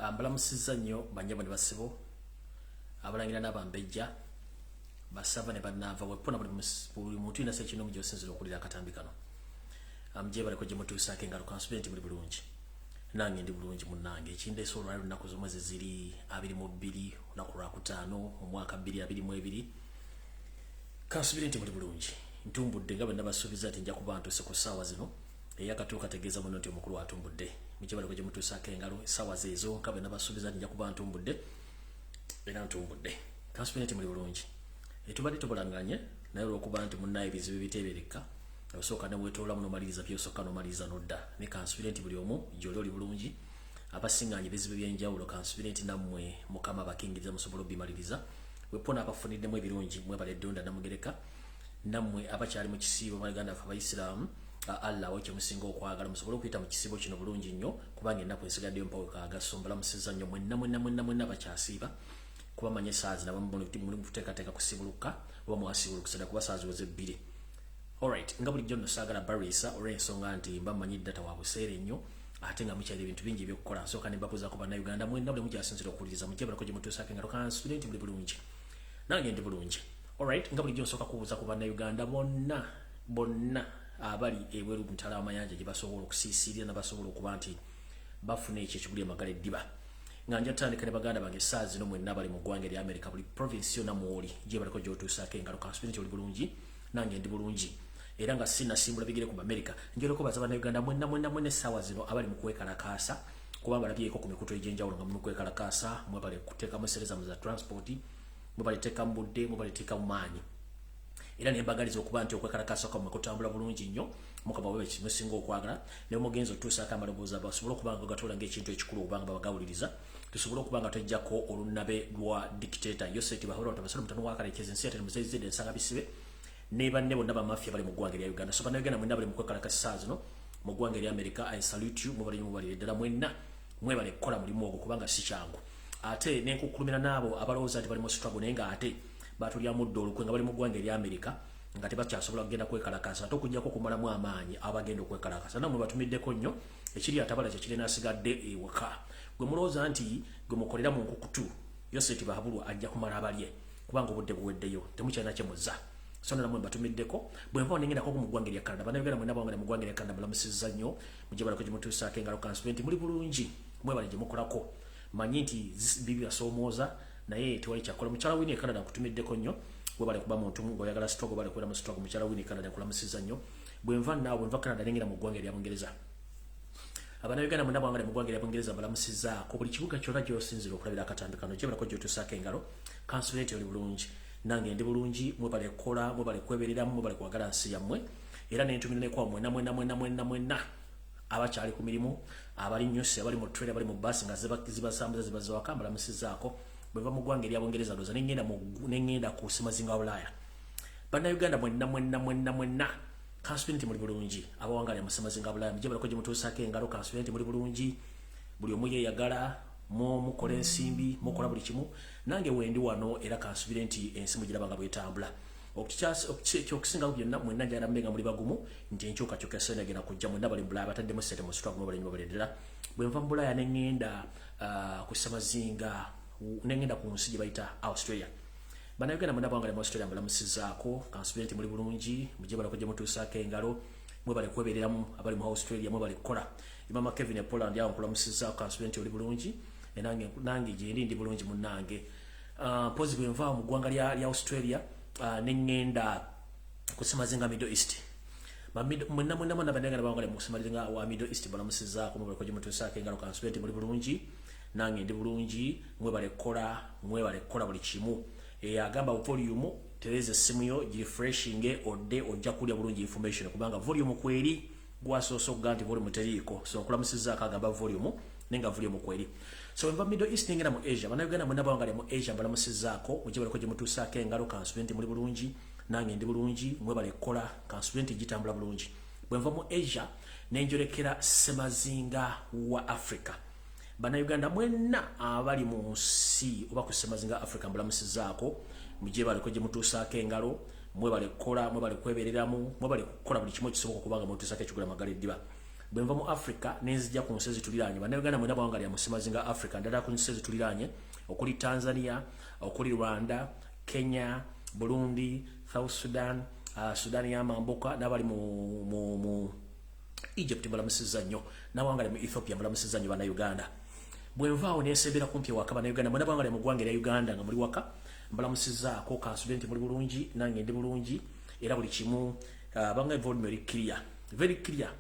Mbalamusizza nnyo banyabo ne basibo abalangira n'abambejja basava ne bannaava wepona buli muntu ina sekino mu gyosinzira okulira akatambi kano amje bali ko gye mutuusaako engalo kansuubire nti muli bulungi nange ndi bulungi munnange ekindeesa olwali lunaku z'omwezi ziri 22 olunaku lwakutaano omwaka 2022 kansuubire nti muli bulungi ntumbudde nga bwe nabasuubiza nti nja kuba ntuuse ku ssaawa zino eyakatuuka tegeeza muno nti omukulu atumbudde muje bali ko gye mutuusaako engalo essaawa zeezo nga bwe nabasuubiza nti nja kuba ntumbudde era ntumbudde kansuubire nti muli bulungi etubadde tubulanganye naye olw'okuba nti munnaye ebizibu biteebereka osooka ne weetoola muno maliriza byosooka n'omaliriza n'odda ne kansuubire nti buli omu gy'oli oli bulungi abasiŋŋaanye ebizibu by'enjawulo kansuubire nti nammwe mukama abakingiriza musobola obimaliriza wepona abafuniddemu ebirungi mwebala eddonda namugereka nammwe abakyali mu kisiibo baganda ffe abaisiraamu Allah kye musinga okwagala musobole okuyita mu kisiibo kino bulungi nnyo kubanga ennaku ensigaddeyo mpawe kaagaso mbalamusizza nnyo mwenna bakyasiiba kuba manye saazi nabamu muli kuteekateeka kusibuluka oba mwasibulukusada kuba saazi weze 2. Alright, nga bulijjo nno saagala bariisa olw'ensonga nti mba mmanyi data wa buseere nnyo ate nga mukyali ebintu bingi ebyokukola nsooka ne mbabuuzaako bannayuganda mwenna buli mugyasinzira okuwuliriza mujje balako gye mutuusaako engalo kansuubire nti muli bulungi nange ndi bulungi. Alright, nga bulijjo nsooka kubuuza ku bannayuganda bonna abali ebweru ku mutala w'amayanja gye basobola okusiisirira nabasobola okuba nti bafuna ekyo ekiguli emagala eddiba nga nja tandika ne baganda bange saa zino mwenna bali mu ggwanga erya America buli provinsi yonna mwoli gye baliko gy'otuusaako engalo kansuubire nti oli bulungi nange ndi bulungi era nga sinasimbula bigere ku America njoleko baza bannayuganda mwenna essaawa zino abali mu kwekalakaasa kuba balabyeko ku mikutu egy'enjawulo nga mu kwekalakaasa mwe bali kuteekamu sereza mu za transport mwe bali teeka mu budde mwe bali teeka mu maanyi era ne mbagaliza okuba nti okwekalakaasa kwa mukutambula bulungi nnyo mukama bwe kimusinga okwagala ne mugenzi otuusaako amaloboozi basobole okuba nga gatola ng'ekintu ekikulu okubanga babagawuliriza tusobole okuba nga twejjako olunabe lwa dictator Yoseti bahora otabasala mutano wakalekeza ensi yatene muzeyizidde ensanga bisibe ne banne bonna bamafia bali mu ggwanga erya Uganda so bannayuganda mwenna bali mu kwekalakaasa zino mu ggwanga erya America I salute you mubalire ddala mwenna mwebale kukola mulimu ogwo kubanga si kyangu ate nenkukulumira n'abo abalowooza nti bali mu struggle naye nga ate batulya muddo olukwe nga bali mu ggwanga erya America nga tebakyasobola kugenda kwekalakaasa ate okujjako kumalamu amaanyi abagenda okwekalakaasa namwe batumiddeko nnyo ekiri atabala kyekirina asigadde ewaka gwe mulowooza nti gwe mukolera mu nkukutu Yoseti bahabulwa ajja kumala abalye kubanga obudde buweddeyo temukyalina kyemuzza sona namwe batumiddeko bwe nva onengendako mu ggwanga erya Canada bannayuganda mwenna bawangala mu ggwanga erya Canada balamusizza nnyo mujje balako gye mutuusaako engalo kansuubire nti muli bulungi mwebale gye mukolako manyi nti bibi basoomooza naye tewali kyakola mukyala wini e Canada nkutumiddeko nnyo webale kuba muntu ng'oyagala struggle bale kubeera mu struggle mukyala wini e Canada nkulamusizza nnyo bwe nva Canada nengenda mu ggwanga erya Bungereza abannayuganda mwenna bawangala mu ggwanga erya Bungereza balamusizzaako buli kibuga kyonna gy'osinzira okulabira akatambi kano gye balako gy'otuusaako engalo kansuubire nti oli bulungi nange ndi bulungi mwebale kukola mwebale kwebereramu mwebale kwagala nsi yammwe era nentumira nekwa mwenna abakyali ku mirimu abali nyusi abali mu trailer abali mu basi nga zibasambuza zibaza waka mbalamusizzaako bwe va mu ggwanga erya Bungereza loza nengenda ku Ssemazinga wa Bulaaya bannayuganda mwenna kansuubire nti muli bulungi abawangalya mu Ssemazinga wa Bulaaya mujje balako gye mutuusaako engalo kansuubire nti muli bulungi buli omu yeeyagala mukola ensimbi mukola buli kimu nange wendi wano era kansuubire nti ensi mugiraba nga bwetambula okusingawo byonna mwenna njagala mbe nga muli bagumu nti enkyukakyuka esene egenda kujja mwenna bali mu Bulaaya bataddemu sente mu struggle mubali nnyo baleddera bwe nva mu Bulaaya nengenda ku Ssemazinga nengenda ku nsi gye bayita Australia bannayuganda mwenna bawangala mu Australia mbalamusizzaako kansuubire nti muli bulungi mujje balako gye mutuusaako engalo mwebale kwebereramu abali mu Australia mwebale kukola imama Kevin e Poland yawo nkulamusizzaako kansuubire nti oli bulungi nange gyendi ndi bulungi munnange mpozi bwe nva mu ggwanga lya Australia nengenda ku Ssemazinga Middle East mwenna bannayuganda bawangala mu Ssemazinga wa Middle East balamusizzaako mwebale gye mutuusaako engalo kansuubire nti muli bulungi nange ndi bulungi mwebale kukola buli kimu agamba volume tereza essimu yo girefreshinge odde ojja kulya bulungi information kubanga volume kweri gwasoose okuga nti volume teriiko so nkulamusizzaako agamba volume nenga volume kweri so nva Middle East nengenda mu Asia bannayuganda mwenna bawangala mu Asia mbalamusizzaako mujje baleko gye mutuusaako engalo kansuubire nti muli bulungi nange ndi bulungi mwebale kukola kansuubire nti gitambula bulungi bwe nva mu Asia nenjolekera Ssemazinga wa Africa bannayuganda mwenna abali mu nsi oba ku Ssemazinga Africa mbalamusizzaako mujje baleko gye mutuusaako engalo mwebale kukola mwebale kwebereramu mwebale kukola buli kimu ekisoboka okubanga mutuusaako ekigula magala eddiba bwe nva mu Africa nenzija ku nsi ezituliranye bannayuganda mwena bawanga lya musimazinga Africa ndala ku nsi ezituliranye okuli Tanzania okuli Rwanda Kenya Burundi South Sudan Sudan ya mamboka n'abali mu Egypt balamusiza nnyo n'abawanga lya mu Ethiopia balamusiza nnyo bannayuganda bwe nvaawo nensembera kumpi waka bannayuganda mwena bawanga lya mu ggwanga lya Uganda nga muli waka mbalamusizaako ka student muli bulungi nange ndi bulungi era buli kimu banga volume eri clear very clear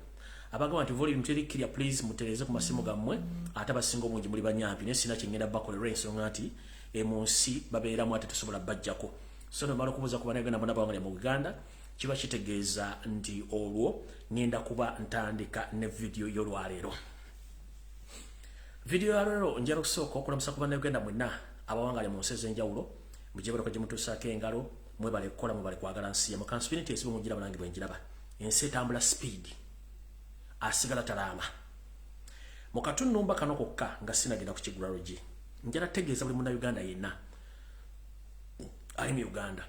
abagamba nti volume teri clear please mutereze ku masimu gammwe ate abasinga obungi muli banyampi naye sina kyengenda bakolera ensonga nti emunsi babeeramu ate tusobola bajjako so nomala okubuuza ku bannayuganda bonna bawanga lya mu Uganda kiba kitegeeza nti olwo ngenda kuba ntandika ne video y'olwaleero video y'olwaleero njala okusooka okulamusa ku bannayuganda mwenna abawanga lya mu nsi ez'enjawulo mujebalako gye mutuusaako engalo mwebale kukola mwebale kwagala nsi yamu kanspinity esibe mungira banange bwenjiraba ensi etambula speed asigala talama mu katunumba kano kokka nga sinagenda ku kigulalogi njala tegeeza buli munnayuganda yenna ali mu Uganda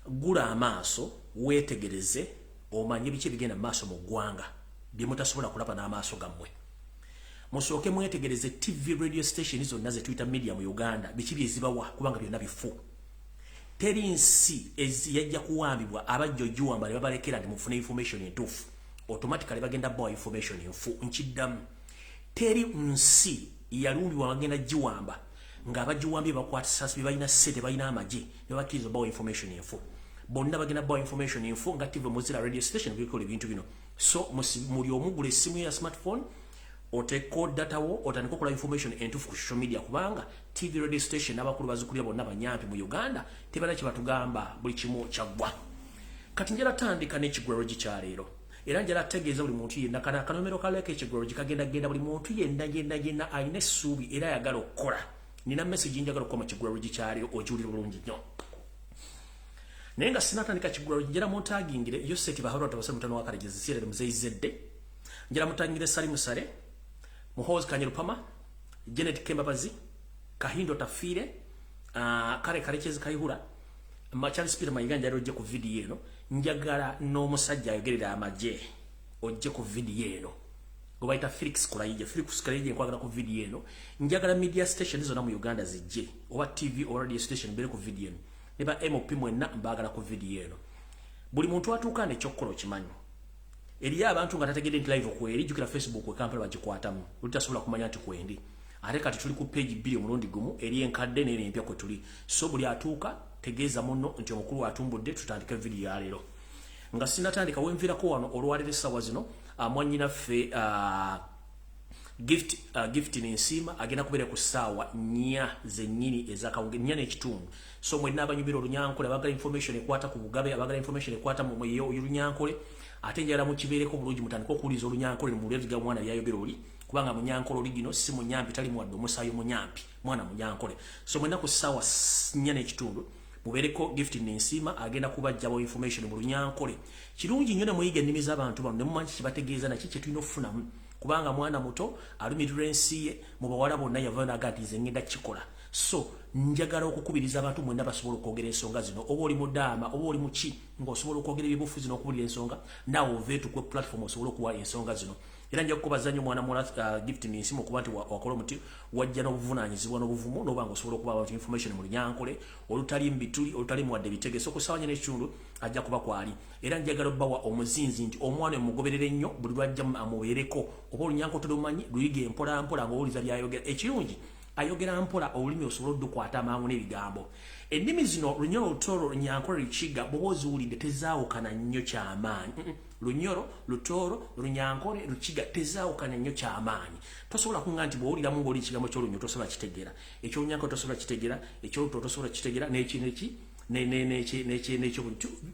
gula amaaso weetegereze omanye biki ebigenda mu maaso mu ggwanga bye mutasobola kulaba n'amaaso gammwe musooke mwetegereze TV radio station zonna ze tuyita media mu Uganda biki byezibawa kubanga byonna bifu teri nsi yajja kuwambibwa abajjojuwamba ne babalekera ndi mufune information entuufu automatically bagenda bawa information enfu nkiddamu teri nsi yalumbibwa bagenda giwamba ng'abagiwambye bakwata sasi balina sente balina amagye ne bakkiriza bawa information enfu bonna bagenda bawa information enfu nga TV muzira radio station bikola ebintu bino so muli omugula essimu ya smartphone oteko data wo otandika okola information entuufu ku social media kubanga TV radio station n'abakulu bazikulira bonna banyampi mu Uganda tebala kye batugamba buli kimu kyaggwa kati njala tandika n'ekigwero kyaleero era njala tegeeza buli muntu yenna kana kanomero kaleke ekigwero kagenda buli muntu yenna alina essuubi era ayagala okukola nina message njagala okukola mu kigwero kyaleero ogiwulira bulungi nnyo naye nga sinatandika kigwero njala muntagingire Yoseti Baharo tabasa mutano wa Karegezi sirere muzeyizedde njala mutangire Sali Musale muhoozi Kanyerupama Janet Kembabazi Kahindo Tafire kare Karekezi Kayihura Charles Peter Mayiganja ojje ku video eno njagala n'omusajja ayogerera amagye ojje ku video eno gobaita Felix Kulaije nkwagala ku video eno njagala media station zonna mu Uganda zijje oba TV or radio station bere ku video eno neba MOP mwenna mbagala ku video eno buli muntu atuuka n'ekyokukola okimanyi eriyo abantu nga tategedde nti live kweri jukira Facebook we Kampala bagikwatamu lutasobola kumanya nti kwendi ate kati tuli ku page 2 omulundi gumu eri enkadde n'eri empya kwe tuli so buli atuuka tegeeza munno nti omukulu atumbudde tutandike video ya leero nga sinatandika wenvirako wano olwaliro essaawa zino mwannyinaffe gift n'ensiima agenda kubeera ku ssaawa 4 zennyini ezakawunge 4 n'ekitundu so mwenna abanyumira olunyankole abagala information ekwata ku bugabe abagala information ekwata mu olunyankole ate njala mukibeereko bulungi mutandika okuwuliza olunyankole mu lweviga mwana byayogera oli kubanga munyankole oli gino si munyampi tali muwadde omusaayi munyampi mwana munyankole so mwenna ku ssaawa 4 n'ekitundu mubeereko gift n'ensiima agenda kubajjabo information mu lunyankole kirungi nnyo ne muyiga ennimi z'abantu bano ne mumanyi kibategeeza naki kye tulina okufunamu kubanga mwana muto alumirira ensi ye mu bawala bonna yavaayo n'agaa nti nze ngenda kikola so njagala okukubiriza abantu mwenna basobola okwogera ensonga zino oba oli mudaama oba oli muki ng'osobola okwogera ebyobufuzi n'okubulira ensonga naawe oveetu ku platform osobola okuwa ensonga zino era nja kukubaza nnyo mwana muwala gift n'ensiima okuba nti wakola omuti wajja n'obuvunaanyizibwa n'obuvumu n'oba nga osobola okuba abantu information mu lunyankole olutali mbituli olutali muwadde bitegeso okusawanya n'ekitundu ajja kuba kwali era njagala obbawa omuzinzi nti omwana omugoberere ennyo buli lwajja amubeereko oba olunyankole tolumanyi luyige mpola ng'owuliza byayogera ekirungi ayogera mpola olulimi osobola oddukwata amangu n'ebigambo ennimi zino lunyolo lutoolo lunyankole lukiga bw'oba oziwulidde tezaawukana nnyo ky'amaanyi lunyolo lutoolo lunyankole lukiga tezaawukana nnyo ky'amaanyi tosobola kunga nti bw'owuliramu ng'oli ekigambo ky'olunyo tosobola kitegeera ekyolunyankole tosobola kitegeera ekyolutoolo tosobola kitegeera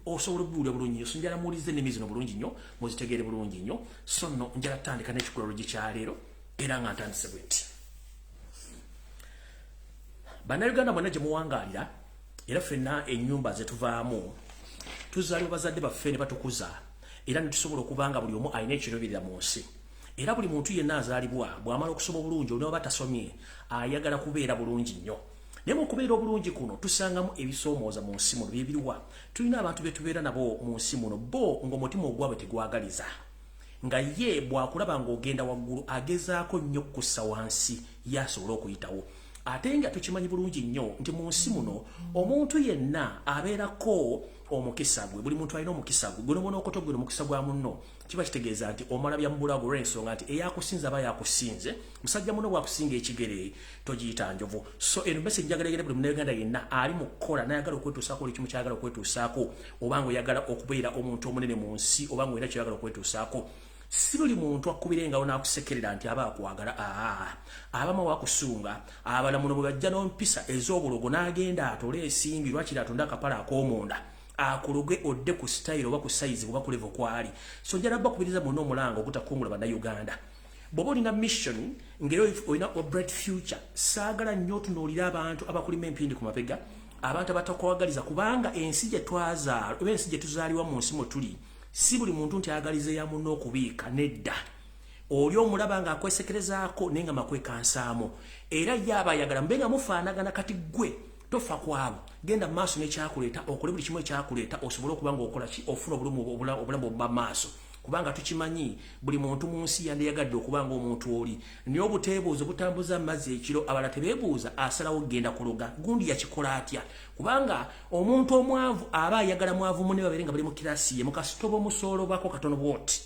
osobola okubiwulira bulungi nnyo so njala muwulize ennimi zino bulungi nnyo muzitegeere bulungi nnyo so nno njala tandika n'ekikologi kyaleero era nga ntandise bwetti bannayuganda mwenna gye muwangaalira era ffenna ennyumba ze tuvaamu tuzaalibwa bazadde baffe ne batukuza era ne tusobola okuba nga buli omu alina ekiruubirira mu nsi era buli muntu yenna azaalibwa bw'amala okusoma obulungi oli oba tasomye ayagala kubeera bulungi nnyo naye mu kubeera obulungi kuno tusangamu ebisoomooza mu nsi muno byebiriwa tulina abantu be tubeera nabo mu nsi muno bo ng'omutima ogwabwe tegwagaliza nga ye bwakulaba ng'ogenda waggulu agezaako nnyo kussa wansi yasobola okuyitawo. Ate nga tukimanyi bulungi nnyo nti mu nsi muno omuntu yenna abeerako omukisa gwe, buli muntu alina omukisa gwe. Guno bona okotogwera omukisa gwa munno kiba kitegeeza nti omala bya mbulago olw'ensonga nti eyakusinza aba yakusinze. Musajja muno bwakusinga ekigere togiyita njovu. So eno message njagala egere buli munnayuganda yenna ali mu kukola n'ayagala okwetuusaako buli kimu kyayagala okwetuusaako, oba ng'oyagala okubeera omuntu omunene mu nsi, oba ng'olina ky'oyagala okwetuusaako. Si buli muntu akubirengawo n'akusekerera nti aba akwagala. Abamu wakusunga, abala muno bwe bajja n'ompisa ez'obulogo n'agenda atole ensimbi lwakiri atonda akapala ak'omunda akuloge odde ku style oba ku size oba ku level kwali. So njala bakubiriza muno omulanga okutakungula bannayuganda. Bw'oba olina mission ngero olina a bright future, saagala nnyo tunuulira abantu abakulima empindi ku mabega, abantu abatakwagaliza, kubanga ensi gye twazaala oba ensi gye tuzaaliwa mu nsi mwe tuli, si buli muntu nti ayagalize ya munno okubiika. Nedda, oli omulaba ng'akwesekerezaako naye nga makwekansaamu, era ye aba ayagala mube nga mufaanagana. Kati gwe tofa kwabo, genda maaso n'ekyakuleeta, okole buli kimu ekyakuleeta osobole okuba ng'okola ki, ofuna obulamu obuba maaso. Kubanga tukimanyi buli muntu mu nsi yandiyagadde okuba ng'omuntu oli. Naye obuteebuuzo butambuza amazzi ekiro, abala tebeebuuza asalawo genda kuloga, gundi yakikola atya. Kubanga omuntu omwavu aba ayagala mwavu munne babeere nga bali mu kirasi ye, mukasitobo musoolobako katono bwoti.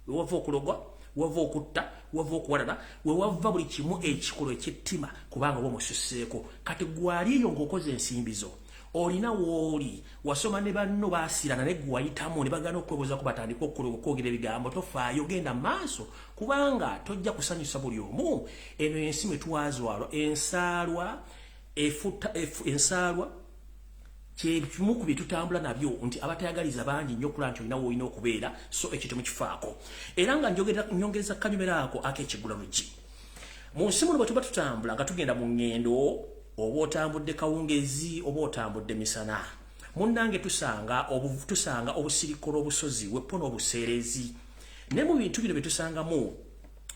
Wewava okulogwa, wewava okutta, wewava okuwalana, wewava buli kimu ekikolo ekyettima, kubanga oba omususseeko. Kati gwali eyo ng'okoze ensimbi zo, olina wooli, wasoma ne banno baasirana ne gwe wayitamu ne bagana okwebuuza ko batandika okwogera ebigambo. Tofaayo, genda maaso, kubanga tojja kusanyusa buli omu. Eno ensi mwe twazwalwa, ensaalwa kyekimu ku bye tutambula nabyo, nti abatayagaliza bangi nnyo okulaba nti olina woolina okubeera. So ekyo temukifaako. Era nga nyongereza kanyumera ako ak'ekigula lugi. Mu nsi muno bwe tuba tutambula nga tugenda mu ngendo, oba otambudde kawungezi oba otambudde misana, munnange tusanga obusirikolo obusozi wepo n'obuseerezi. Ne mu bintu bino bye tusangamu,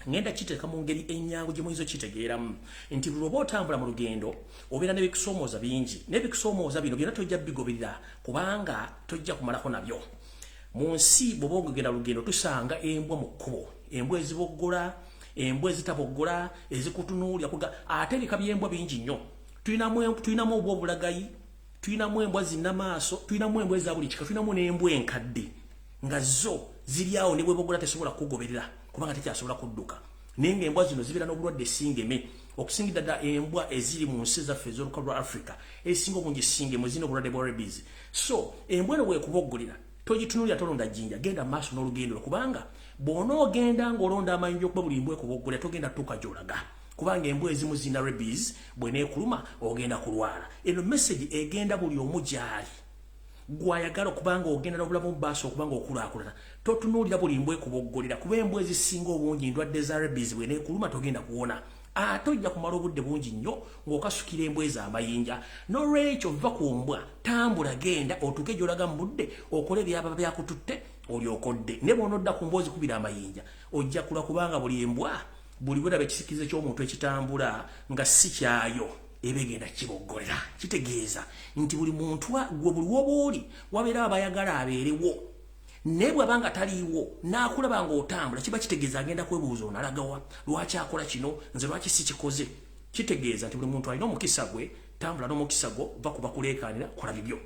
ngenda kiteeka mu ngeri ennyangu gye muyinza okitegeeramu nti buli oba otambula mu lugendo obeera n'ebikusoomooza bingi, n'ebikusoomooza bino byonna tojja bigoberera kubanga tojja kumalako nabyo. Mu nsi bw'oba ogenda lugendo tusanga embwa mu kkubo, embwa eziboggola, embwa ezitaboggola, ezikutunuulya ate ebika by'embwa bingi nnyo. Tulinamu obwobulagayi, tulinamu embwa zinnamaaso, tulinamu embwa eza buli kika, tulinamu n'embwa enkadde nga zo ziri awo ne bwebogola tesobola kugoberera kubanga tekyasobola kudduka. Naye ng'embwa zino zibeera n'obulwadde singeme, okusingira ddala embwa eziri mu nsi zaffe ez'olukalu lwa Africa ezisinga obungi singeme zina obulwadde bwa rabies. So embwa eno bwekuboggolera togitunulira tolonda jjinja, genda maaso n'olugendo kubanga bw'onoogenda ng'olonda amayinja okuba buli mbwa ekuboggolera togenda tuuka gy'olaga. Kubanga embwa ezimu zina rabies, bw'eneekuluma ogenda kulwala. Eno message egenda buli omu gy'ali. Gwayagala okubanga ogenda n'obulamu bbaasi okubanga okulaakulana, totunuulira buli mbwa ekuboggolera kuba embwa ezisinga obungi ndwadde za rabies bw'eneekuluma togenda kuwona. Ate ojja kumala obudde bungi nnyo ng'okasukira embwa ez'amayinja. N'olwekyo va ku mbwa, tambula, genda otuuke gy'olaga mu budde, okole byaba byakututte olyokodde. Ne bw'onodda ku mbwa ozikubira amayinja ojja kula kubanga buli embwa buli bweraba ekisikize ky'omuntu ekitambula nga si kyayo ebegenda kiboggolera. Kitegeeza nti buli muntu buli woba oli wabeera abayagala abeerewo, naye bw'aba nga taliiwo n'akulaba ng'otambula kiba kitegeeza agenda kwebuuza onalagawa, lwaki akola kino, nze lwaki si kikoze. Kitegeeza nti buli muntu alina omukisa gwe, tambula n'omukisa gwo, va kuba kuleekaanira, kola bibyo.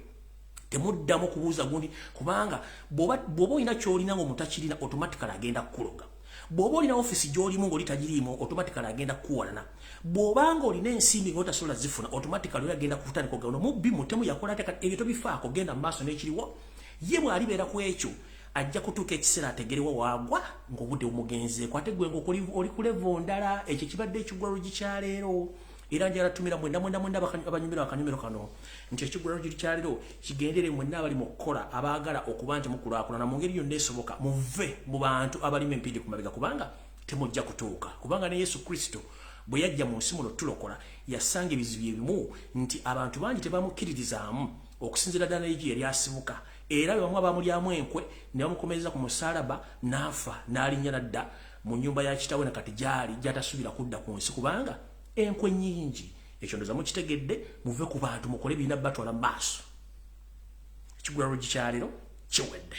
Temuddamu kubuuza gundi kubanga bw'oba olina ky'olina ng'omuntu akirina automatically agenda kukuloga. Bw'oba olina ofisi gy'olimu ng'oli tagiriimu automatically agenda kukuwalana. Bw'oba ng'olina ensimbi ng'otasobola zifuna automatically agenda kutandika okugenda mubbi mutemu yakola ate ebyo tobifaako, genda mu maaso n'ekiriwo. Ye bw'alibeera ku ekyo ajja kutuuka ekiseera ategerewa waagwa ng'obudde bumugenzeeko. Ate gwe ng'oli ku level ndala, ekyo kibadde ekigula lugi kya leero. Era njala tumira mwenda abanyumira akanyumiro kano nti ekigula lugi kya leero kigendere mwenna abali mu kukola abaagala okuba nti mukulaakulana mu ngeri yonna esoboka, muve mu bantu abalima empindi ku mabega kubanga temujja kutuuka. Kubanga ne Yesu Kristo bwe yajja mu nsi muno tulokola yasanga ebizibu ebimu nti abantu bangi tebamukkiririzaamu okusinziira ddala n'egi yali asibuka. Era bamwe abamulyamu enkwe ne bamukomereza ku musaalaba n'afa n'alinnya nadda mu nnyumba ya kitaawe na kati gy'ali gy'atasuubira kudda ku nsi kubanga enkwe nnyingi. Ekyo ndoza mukitegedde, muve ku bantu mukole birina batwala mu maaso. Ekigula lugi kya leero kiwedde.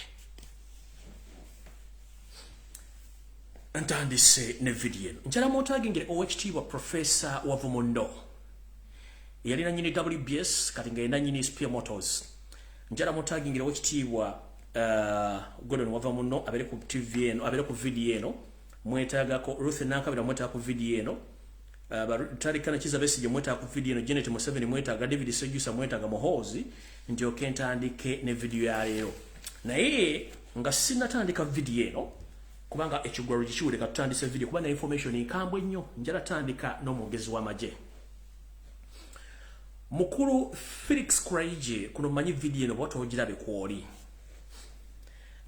ntandise ne video njala motagingire owekitiibwa Professor Wavumundo yalina nyini WBS kati ngenda nyini Spear Motors njala motagingire owekitiibwa Gordon Wavumundo abere ku TV eno abere ku video eno mwetagako Ruth Nankabira mwetagako ku video eno Tarikana Kiza Besigye mwetagako ku video eno Janet Museveni mwetagako David Sejusa mwetagako muhoozi ndio kentandike ne video ya lero naye nga sinatandika video eno kubanga ekigwaro kikiwule katandise video kubanga information ikambwe nnyo njala tandika n'omwogezi w'amagye mukuru Felix Kraije kuno manyi video eno bwatu ogirabe kwoli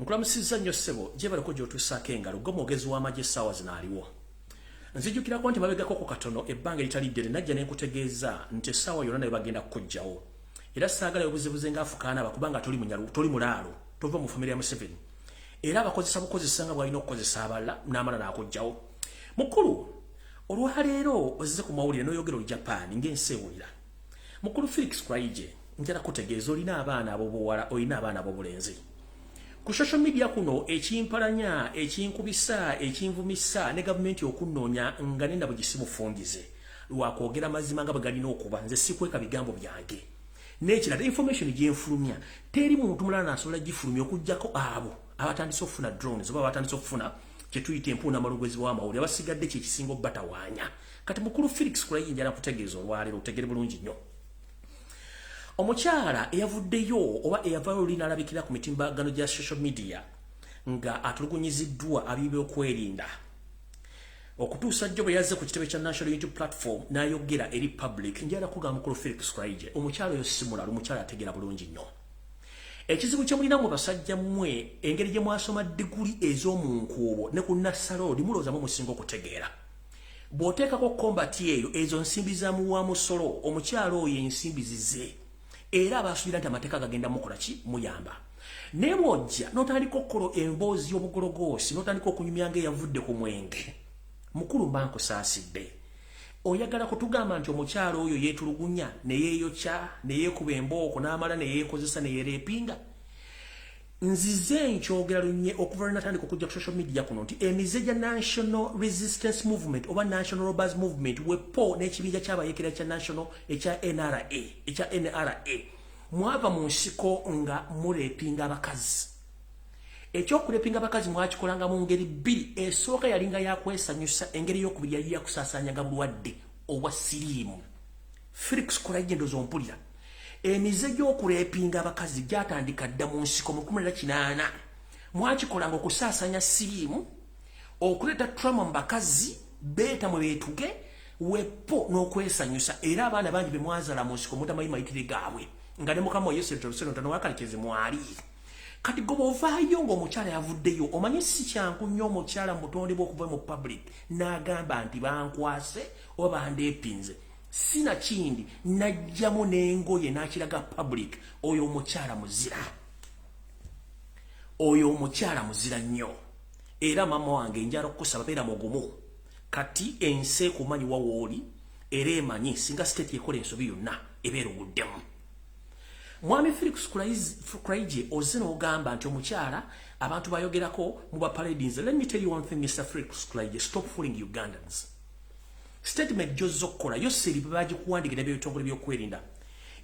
nkulamusiza nnyo ssebo gye baleko gy'otuusaako engalo gwe mwogezi w'amagye essaawa zino aliwo nzijjukirako nti mabegako ku katono ebbanga eritali ddene najja ne nkutegeeza nti essaawa yonna naye bagenda kukugjawo era saagala obuzibuze ng'afukaana bakubanga toli mulaalo tova mu famire ya Museveni era abakozesa bukozesa nga bwalina okukozesa abalala n'amala n'akugjawo mukulu olwaleero ozze ku mawulire n'oyogera olu Japan ng'ensi ewulira mukulu Felix Kraije njala kutegeeza olina abaana ab'obuwala olina abaana ab'obulenzi ku social media kuno ekimpalanya ekinkubisa ekinvumisa ne gavumenti okunnoonya nga nenda bwe gisimufungize lwakwogera mazima nga bwe galina okuba nze sikweka bigambo byange n'ekirala information gyenfulumya teri muntu mulala n'asobola gifulumya okuggyako abo abatandise okufuna drones oba abatandise okufuna kye tuyita empuuna amalugwezi w'amawulire abasigadde kyekisinga obbatawaanya kati mukulu Felix Kraije njala kutegeeza olwaleero otegere bulungi nnyo omukyala eyavuddeyo oba eyavayo olina alabikira ku mitimbagano gya social media nga atulugunyiziddwa ab'ebyokwerinda okutuusa jjo bwe yazze ku kitebe kya National YouTube Platform n'ayogera eri public njala kugamba mukulu Felix Kraije omukyala oyo simulala omukyala ategera bulungi nnyo ekizibu kye mulina mu basajja mmwe engeri gye mwasoma diguli ez'omunkuubo ne ku Nassaloodi mulowoozamu musinga okutegeera bw'oteekako kombati eyo ezo nsimbi za muwa musolo omukyala oyo ensimbi zize era abasuubira nti amateeka gagenda mukola ki muyamba naye bw'ojja n'otandika okukola emboozi y'obugologoosi n'otandika okunyumya ng'eyavudde ku mwenge mukulu mba nkusaasidde oyagala kutugamba nti omukyala oyo yeetulugunya ne yeeyokya ne yeekuba embooko n'amala ne yeekozesa ne yeereepinga nzize nkyogera lunye okuva lwe natandika okujja ku social media kuno nti emize gya National Resistance Movement oba National Robbers Movement wepo n'ekibinja ky'abayeekera ekya NRA mwava mu nsiko nga muleepinga abakazi ekyokuleepinga abakazi mwakikolanga mu ngeri bbiri esooka yalinga yakwesanyusa engeri y'okubiri yali yakusaasaanyanga bulwadde obwa siriimu Felix Kraije ndowooza ompulira emize gy'okuleepinga abakazi gyatandika dda mu nsiko mu 18 mwakikolanga okusaasaanya siriimu okuleeta trauma mu bakazi beeta mwe beetuge wepo n'okwesanyusa era abaana bangi be mwazaala mu nsiko mutamanyi mayitire gaabwe nga ne mukama Yesu Luseno wakalekeze mwali kati goba ovaayo ng'omukyala yavuddeyo omanyi si kyangu nnyo omukyala mu butonde bw'okuva mu public n'agamba nti bankwase oba bandeepinze sina kindi najjamu n'engoye n'akiraga public oyo omukyala muzira nnyo era mama wange njala okukusaba beera mugumu kati ensi ekumanyi wawooli era emanyi singa state ekola ensobi yonna ebeera obuddemu mwami Felix Kraije ozze n'ogamba nti omukyala abantu bayogerako mu bapaladins. Let me tell you one thing, Mr. Felix Kraije, stop fooling Ugandans. Statement gy'ozza okukola yo seri bagikuwandiikira by'ebitongole by'okwerinda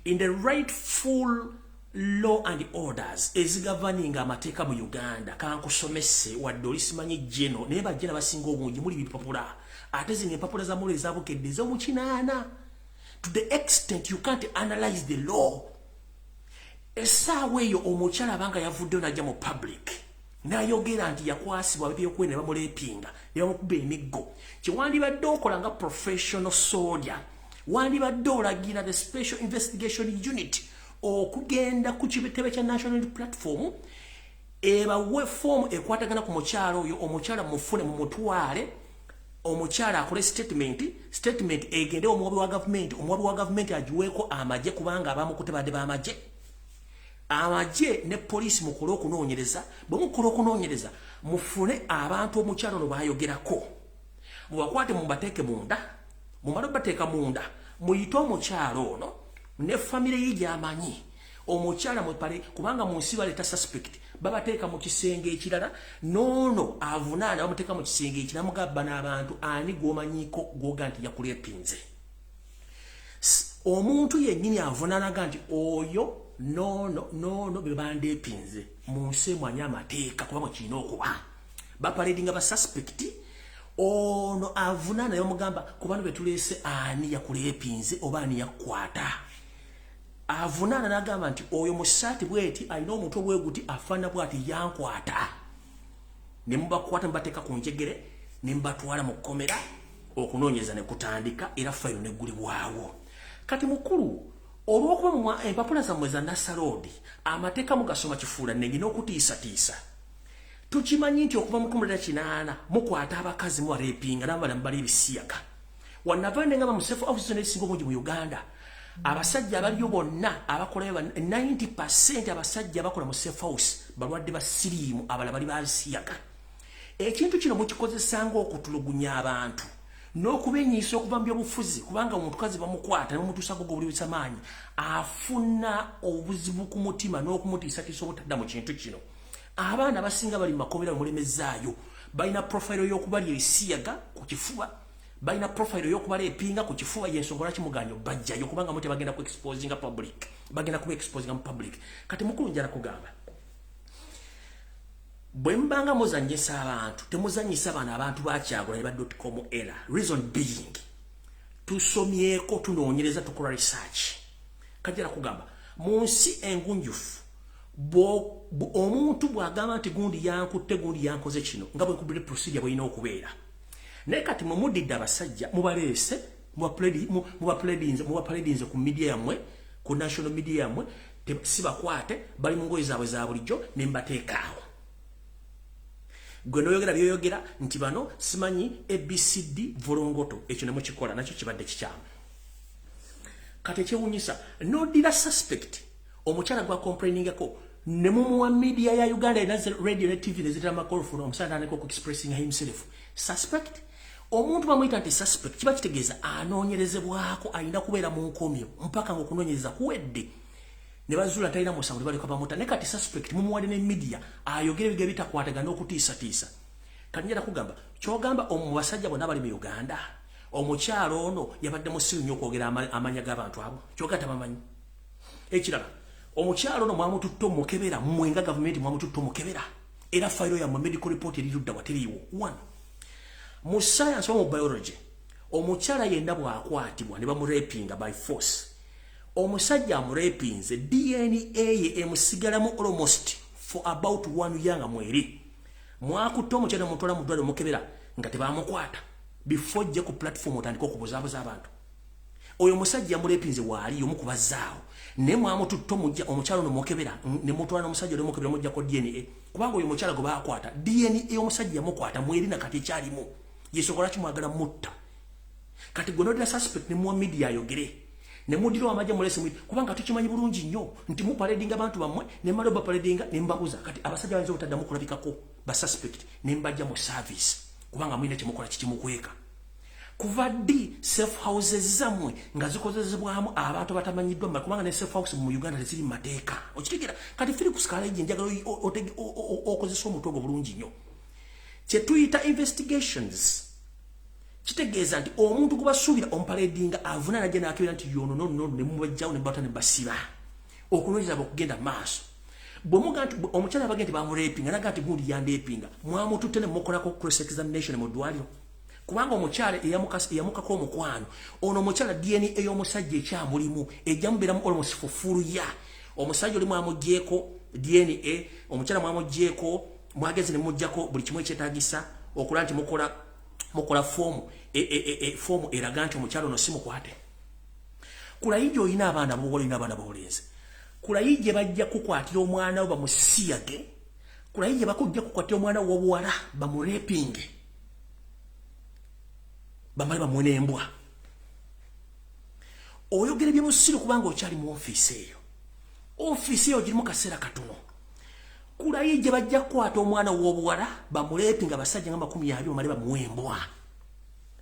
in the rightful law and orders ezigavaninga amateeka mu Uganda kankusomese wadde olisimanyi jeno naye bajjena basinga obungi muli bipapula ate zino empapula za mule ezabukedde ez'omukinaana to the extent you can't analyze the law. Essaawa eyo omukyala abanga yavuddeyo najja mu public n'ayogera nti yakwasibwa by'okwerinda bamuleepinga yamukuba emiggo kyewandibadde okola nga professional soldier wandibadde olagira the special investigation unit okugenda ku kitebe kya National Platform ebawe form ekwatagana ku mukyala oyo omukyala mufune mu mutwale omukyala akole statement egende omuwabi wa government agiweeko amagye kubanga abamukute badde b'amagye amagye ne police mukole okunoonyereza bwe mukola okunoonyereza mufune abantu omukyala ono bayogerako mubakwate mubateeke munda mumala bateeka munda muyite omukyala ono ne family ye gy'amanyi omukyala mwepale kubanga mu nsi baleeta suspect babateeka mu kisenge ekirala nono avunaana bamuteeka mu kisenge ekirala mugamba n'abantu ani gw'omanyiko gwoga nti yakulepinze omuntu yennyini avunaanaga nti oyo nono be bandepinze mu nsi emwanyi amateeka kuba mukirina okuba baparedinga basuspekti ono avunaana yomugamba kubano betuleese ani yakulepinze oba ani yakukwata avunaana n'agamba nti oyo musaati bweti alina omuntu obweguti afaana bwati yankwata ne mubakwata mubateeka ku njegere ne mubatwala mu kkomera okunoonyeza ne kutandika era fayiro neggulibwawo kati mukulu olw'okuba empapula zammwe za nasaloodi amateeka mugasoma kifuula negina okutiisatiisa tukimanyi nti okuva mu 18 mukwata abakazi mubareepinga n'abala mubala ebisiyaga wannavande ngamba mu sefu office n'esinga obungi mu Uganda abasajja abaliyo bonna abakolayo 90% abasajja abakola mu safe house balwadde ba siriimu abala bali basiyaga ekintu kino mukikozesanga okutulugunya abantu n'okubenyiisa okuva mu byobufuzi kubanga omutukazi bamukwata n'omutuusa go buli bisamaanyi afuna obuzibu ku mutima n'okumutiisatiisa obutadda mu kintu kino abaana abasinga bali mu makomera mulemezaayo balina profile y'okubali ebisiyaga ku kifuba balina profile y'okubaleepinga ku kifuba yensonga lwaki muganyo bajjayo kubanga muti bagenda ku exposinga public bagenda ku exposinga mu public kati mukulu njala kugamba bwe mbanga muzanyisa abantu temuzanyisa bana abantu bakyagula ne.com era reason being tusomyeko tunoonyereza tukola research kajira kugamba mu nsi engunjufu omuntu bwagamba nti gundi yankutte gundi yankoze kino nga bwe nkubira procedure bweyina okubeera naye kati mumudidde abasajja mubaleese mubapaledinze ku media yammwe ku national media yammwe sibakwate bali mu ngoye zaabwe za bulijjo ne mbateekaawo gwe noyogera byoyogera nti bano simanyi ABCD volongoto ekyo nemukikola nakyo kibadde kikyamu kati ekyewunyisa nodira suspect omukyala gwa complainingako ne mumuwa media ya Uganda ina radio ne TV nezitira makolofuna omusana aneko ku expressing himself suspect omuntu bamuyita nti suspect kiba kitegeeza anoonyerezebwako ayina kubeera mu nkomyo mpaka ng'okunoonyereza kuwedde ne bazula talina musango ne baleka bamuta ne kati suspect mumuwadde ne media ayogere bige bitakwatagana okutiisatiisa kati njala kugamba kyogamba omubasajja bonna bali mu Uganda omukyalo ono yabadde musiru nnyo okwogera amanya g'abantu abo kyoga tabamanyi ekirala omukyalo ono mwamututta omukebera mwenga gavumenti mwamututta omukebera era fayiro yammwe medical report erirudda wateriiwo one mu science oba mu biology omukyala yenna bw'akwatibwa ne bamurepinga by force omusajja amurepinze DNA ye emusigalamu almost for about 1 year nga mweri mwakutta omukyala mutwala mu ddwaliro omukebera nga tebamukwata before je ku platform otandika okubuzaabuza abantu oyo musajja amurepinze waali omukubazaawo ne mwamututta omukyala ono mukebera ne mutwala n'omusajja oli mukebera mujjako DNA kubanga oyo mukyala gwe baakwata DNA omusajja yamukwata mweri na kati ekyalimu yesokola kimwagala mutta kati gwe nodira suspect ne muwa media ayogere ne mudiro amajja mulese kubanga tukimanyi bulungi nnyo nti muparedinga abantu bammwe ne maloba paredinga ne mbabuza kati abasajja bayinza obutaddamu kulabikako ba suspect ne mbajja mu service kubanga mwine kyemukola kikimukweka kuva ddi safe houses zammwe nga zikozesebwamu abantu batamanyiddwa kubanga ne safe house mu Uganda teziri mu mateeka okitegera kati firi ku skala egi njagala okozesa omutwe bulungi nnyo kye tuyita investigations kitegeeza nti omuntu gubasuubira omuparedinga avunaana gye n'akebera nti yono ne mubajjawo ne bata ne basiba okunoonyeza okugenda maaso bwe muga nti omukyala abagenda bamurepinga naga nti gundi yandeepinga mwamututte ne mukolako cross examination mu ddwaliro kubanga omukyala eyamukako omukwano ono omukyala DNA ey'omusajja ekyamulimu ejja mubeeramu almost for full year omusajja oli mwamugyeko DNA omukyala mwamugyeko mwagezi ne mujjako buli kimu ekyetaagisa okulaba nti mukola fomu eraga nti omukyala ono si mukwate kulayije olina abaana b'obuwala olina abaana b'obulenzi kulayije bajja kukwatira omwana we bamusiyage kulayije bakujja kukwatira omwana we w'obuwala bamurepinge bamale bamwene embwa oyogera ebyobusiru kubanga okyali mu ofiisi eyo girimu kaseera katono kulayije bajja kukwata omwana w'obuwala bamurepinga basajja nga 20 bamale bamuwe embwa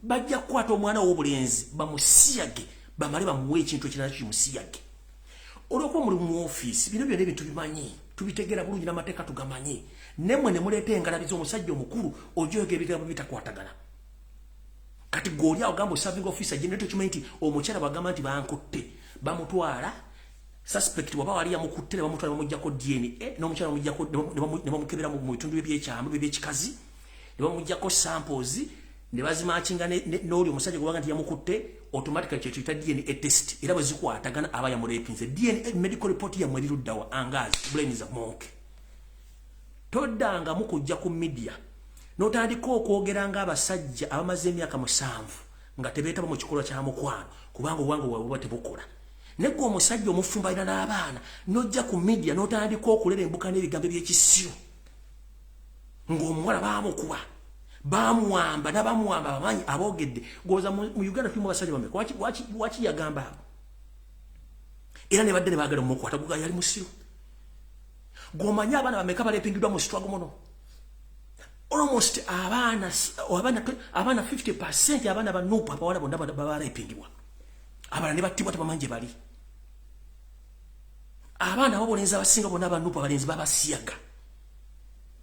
bajja kukwata omwana w'obulenzi bamusiyage bamale bamuwe ekintu ekirala kimusiyage olwokuba muli mu ofiisi bino byonna ebintu bimanyi tubitegera bulungi n'amateeka tugamanyi nemwe ne muleeta engalabiza omusajja omukulu ojoyega ebigambo bitakwatagana kati goli agamba serving officer general document omukyala bagamba nti bankutte bamutwala suspect waba wali yamukutte bamutwala bamujjako DNA n'omukyala bamujjako ne bamukebera mu bitundu by'ekyama by'ekikazi ne bamujjako samples ne bazimachinga n'oli omusajja gubanga nti yamukutte automatically kyetuyita DNA test era bwe zikwatagana aba yamurepinze DNA medical report yamwe liruddawa angazi brain is a monk toddanga mukujja ku media notandika okwogeranga abasajja abamaze emyaka 7 nga tebeetaba mu kikola kya mukwano kubanga obwangu bwabwe tebukola negwe omusajja omufumbalira n'abaana nojja ku media notandika okulera embuka n'ebigambo by'ekisiru ng'omuwala baamukuba bamuwamba n'abamuwamba abamanyi aboogedde goza mu Uganda tulimu abasajja bameka waki yagamba era ne badde ne baagala omukwata guga yali musiru gomanya abaana bameka balepingidwa mu struggle muno almost abaana 50% abaana banupa abawala bonna babalepingibwa abalala ne battibwa tabamanyi bali abaana abo bolenzi abasinga bonna banupa abalenzi babasiyaga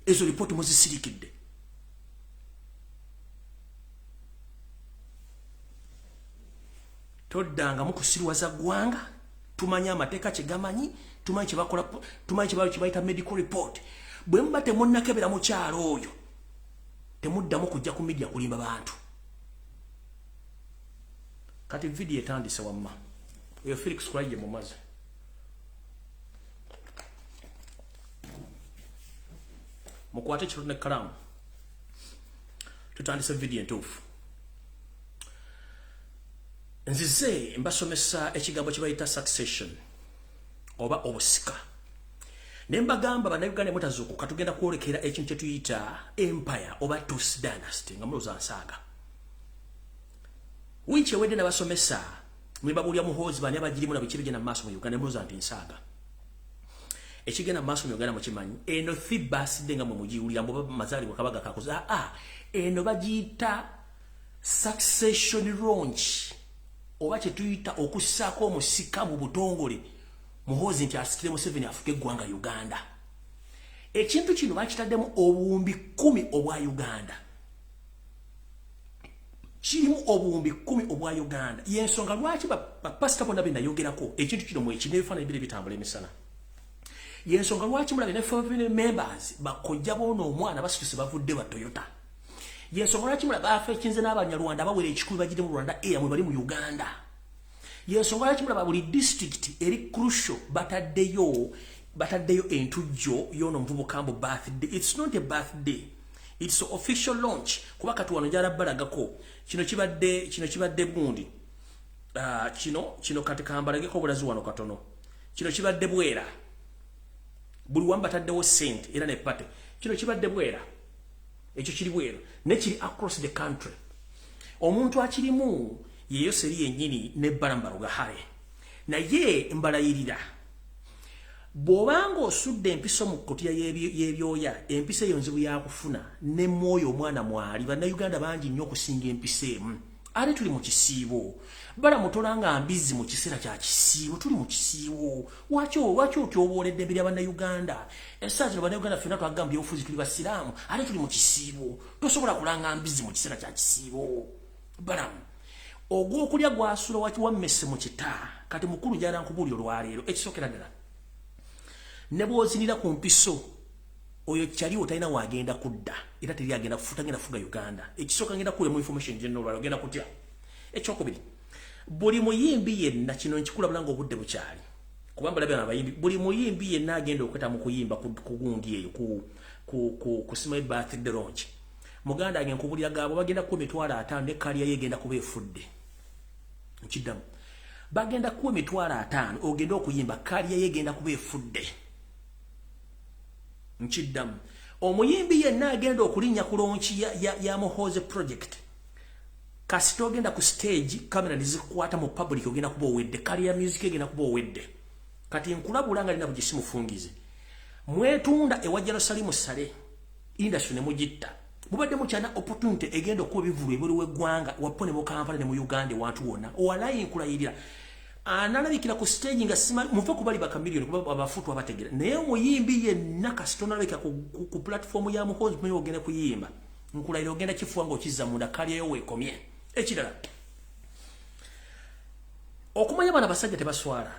ezo ripoti muzisirikidde toddanga mukusirwaza gwanga tumanya amateeka kyegamanyi tumanyi kyebakola tumanyi kyebayita medical report bwe muba temunnakebera mu kyalo oyo temuddamu kujja ku media kulimba bantu kati video etandise wamma eyo Felix Kulaije mumaze mukwate kiro ne kalamu tutandise video entuufu nzize mbasomesa ekigambo kyebayita succession oba obusika nembagamba bannayuganda mutazuukuka tugenda kwolekera ekintu kyetuyita empire oba Tus dynasty nga muloza nsaaga winchi ewedde nabasomesa mwebabulya muhoozi bani abagirimu na biki bigenda mu maaso mu Uganda muloza nti nsaaga ekigenda mu maaso mu Uganda mukimanyi eno thibaside nga mwe mugiwulira mboba mazaalibwa kabaga kakoze eno bagiyita succession launch oba kyetuyita okussaako omusika mu butongole muhoozi nti asikire Museveni afuke eggwanga Uganda ekintu kino bakitaddemu obuwumbi 10 obwa Uganda kirimu obuwumbi 10 obwa Uganda yensonga lwaki bapasita bonna benayogerako ekintu kino mwekineefaana ebire bitambula emisana yensonga lwaki mulabe ne family members bakojja boona omwana basituse bavudde ba Toyota yensonga lwaki mulabe afa ekinze n'Abanyarwanda bawera ekikulu bagire mu Rwanda Air mwe bali mu Uganda yensonga lwaki mulabe buli district eri crucial bataddeyo entujjo y'ono muvubuka mbu birthday. It's not a birthday, it's an official launch kuba kati wano jala balagako kino kibadde gundi kino kati kambalageko bulazi wano katono kino kibadde bwera buli wamba taddewo sent era ne pate kino kibadde bwera ekyo kiri bwera ne kiri across the country omuntu akirimu yeyo seri yennyini ne balambaluga hale naye mbalayirira bw'obanga osudde empiso mu kkutiya y'ebyoya empisa eyo nzibu yakufuna ne mwoyo omwana mwali bannayuganda bangi nnyo okusinga empisa emu ate tuli mu kisiibo balamutolanga mbizi mu kiseera kya kisiibo tuli mu kisiibo waki otyoboledde embiri abannayuganda essaazi no bannayuganda ffenna twagamba byobufuzi tuli basiraamu ate tuli mu kisiibo tosobola kulanga mbizi mu kiseera kya kisiibo balamu ogw'okulya gwasula waki wammese mu kita kati mukulu jala nkubuulira olwaleero ekisookera ddala ne bw'ozinira ku mpiso oyo kyaliwo talina wagenda kudda era teri agenda fuga Uganda ekisooka ngenda kuule mu information general agenda kutya ekyokubiri buli muyimbi yenna kino nkikula bulanga obudde bukyali kubamba labya abayimbi buli muyimbi yenna agenda okweta mu kuyimba ku gundi eyo ku smile birthday launch muganda agenda kubulira gaabo bagenda ku 5,000 ne kaliya yegenda kuba efudde nkiddamu bagenda ku 5,000 ogenda okuyimba kaliya yegenda kuba efudde nkiddamu omuyimbi yenna agenda okulinnya ku launch ya muhoozi project kasita ogenda ku stage kamera nizikwata mu public ogenda kuba owedde kaliya music egenda kuba owedde kati nkulabula nga lina bugisi mufungize mwetunda ewa Jerusalemu sale industry ne mugitta mubadde mukyana opportunity egenda okuba ebivulu ebuli w'eggwanga wapone mu Kampala ne mu Uganda wantu wonna owalayi nkulayirira analabikira ku stage nga sima muve ku bali bakamiliyoni kuba abafutu abategera naye omuyimbi yenna kasitona alabika ku platform ya muhoozi mwe ogenda kuyimba nkulayira ogenda kifuwa ng'okizza munda kalyeyo weekomye ekirala okumanya bana basajja tebaswala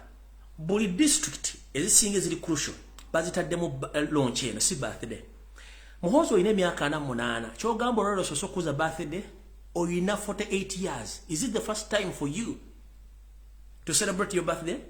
buli district ezisinga eziri crucial bazitaddemu launch eno si birthday muhoozi olina emyaka 48 kyogamba olwaliro soso okuza birthday olina 48 years is it the first time for you to celebrate your birthday?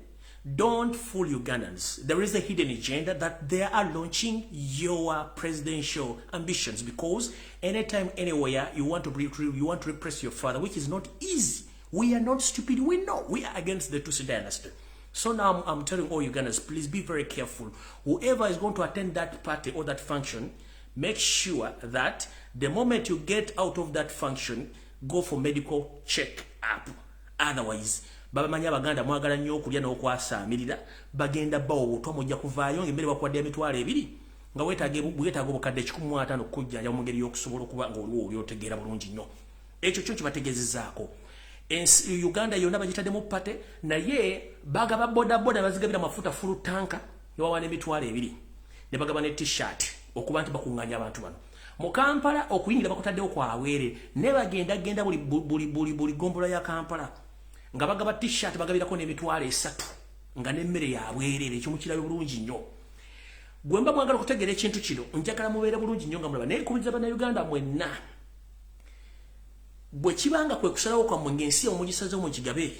Don't fool Ugandans. There is a hidden agenda that they are launching your presidential ambitions because anytime, anywhere, you want to repress your father, which is not easy. We are not stupid. We know we are against the Tutsi dynasty. So now I'm telling all Ugandans, please be very careful. Whoever is going to attend that party or that function, make sure that the moment you get out of that function, go for medical check-up. Otherwise, baba manya abaganda mwagala nnyo okulya n'okwasaamirira bagenda bawo obutwa mujja kuvaayo ng'emmere bakwadde emitwalo ebiri nga weetaaga obukadde 15 okujjanja mu ngeri y'okusobola okuba ng'oliwo oli otegeera bulungi nnyo ekyo kyo kibategezezaako Uganda yonna bagitaddemu pate naye bagaba bodaboda bazigabira mafuta fulu tanka newawa n'emitwalo ebiri ne bagaba ne t-shirt okuba nti bakuŋŋaanya abantu bano mu Kampala okuyingira bakutaddewo kwaweere ne bagenda buli gombola ya Kampala nga bagaba t-shirt bagabirako n'emitwalo 3 nga n'emmere yabwerere ekyo mukirayo bulungi nnyo gwemba mwagala okutegeera ekintu kino njagala mubeere bulungi nnyo nga mulaba naye kubiriza bannayuganda mwenna bwe kibanga kwe kusalawo kwammwe ng'ensi omugisazewo mu kigabe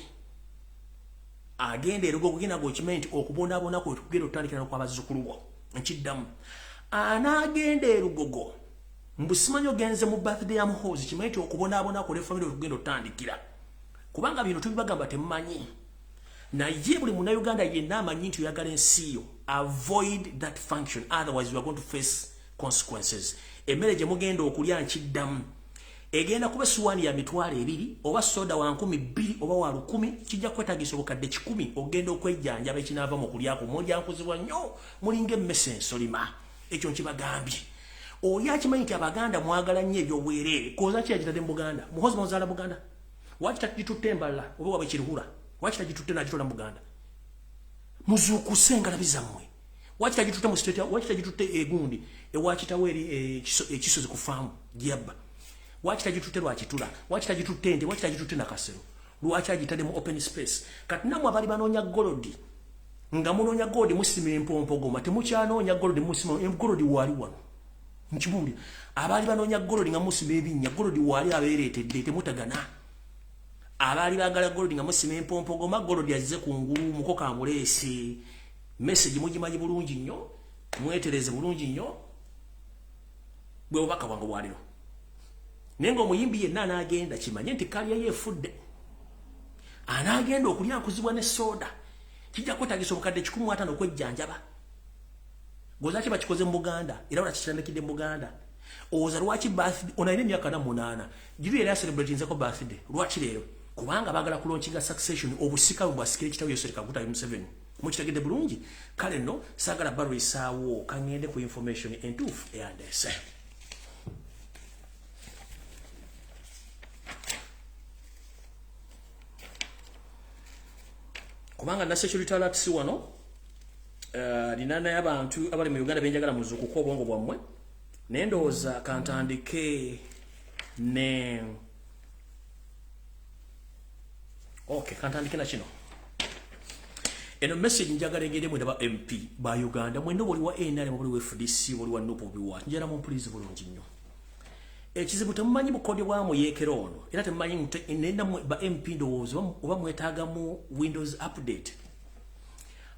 agenda erugo kugenda gwokimanyi nti okubonaabona kwe tugenda otutandikira kw'abazzukulu bo nkiddamu anaagenda erugogo mbusimanyi ogenze mu birthday ya muhoozi kimanyi nti okubonaabona kwe famire otugenda otutandikira kubanga bino tubibagamba temumanyi naye buli munnayuganda yenna amanyi nti oyagala ensi yo avoid that function otherwise you are going to face consequences emmere gye mugenda okulya nkiddamu egenda kuba essuwaani ya mitwalo 2 oba soda wa 200 oba wa 100 kijja kwetaagisa obukadde 100 ogenda okwejjanjaba ekinaava mu kulyako mulyankuzibwa nnyo mulinga emmese ensolima ekyo nkibagambye oli akimanyi nti abaganda mwagala nnyo ebyobwereere koza ki yagitadde mu Buganda muhoozi muzaala Buganda waki tagitutte embala oba wabe kirihura waki tagitutte n'agitola mu Buganda muzuukuse engalabi zammwe waki tagitutte mu state waki tagitutte egundi ewakitawo eri ekisozi ku faamu gyabba waki tagitutte lwakitula waki tagitutte ente waki tagitutte nakasero lwaki agitadde mu open space kati namwe abali banoonya golodi nga munoonya golodi musima empompogoma temukyanoonya golodi musima golodi waali wano nkibuulira abaali banoonya golodi nga musima ebinnya golodi waali abeereetedde temutagana abaali baagala golodi nga musima empompogoma golodi azize ku ngulu mukoka amuleese message mugimanyi bulungi nnyo mwetereze bulungi nnyo bwe bubaka bwange bwaliro naye ng'omuyimbi yenna anaagenda kimanye nti kalya yeefudde anaagenda okulyankuzibwa ne soda kijja kwetaagisa obukadde 15 okwejjanjaba gozaki bakikoze mu Buganda era olakitandikidde mu Buganda oza lwaki birthday onalina emyaka 8 giri era celebratinzeko birthday lwaki leero kubanga baagala kulonkinga succession obusika bwasikira ekitabo yosereka guta M7 mukitegedde bulungi kale nno saagala balwisaawo kangende ku information entuufu eyandese kubanga na security alert wano linana y'abantu abali mu Uganda benjagala muzuukuko obwongo bwammwe nendowooza kantandike ne kantandike na kino eno message njagala engende mwenda ba MP ba Uganda mwenda boli wa NRM boli wa FDC boli wa NUP boli wa njala mu please bulungi nnyo ekizibu temumanyi bukodyo bwamu yeekero ono era temumanyi nenda ba MP ndowooza oba mwetaaga mu Windows update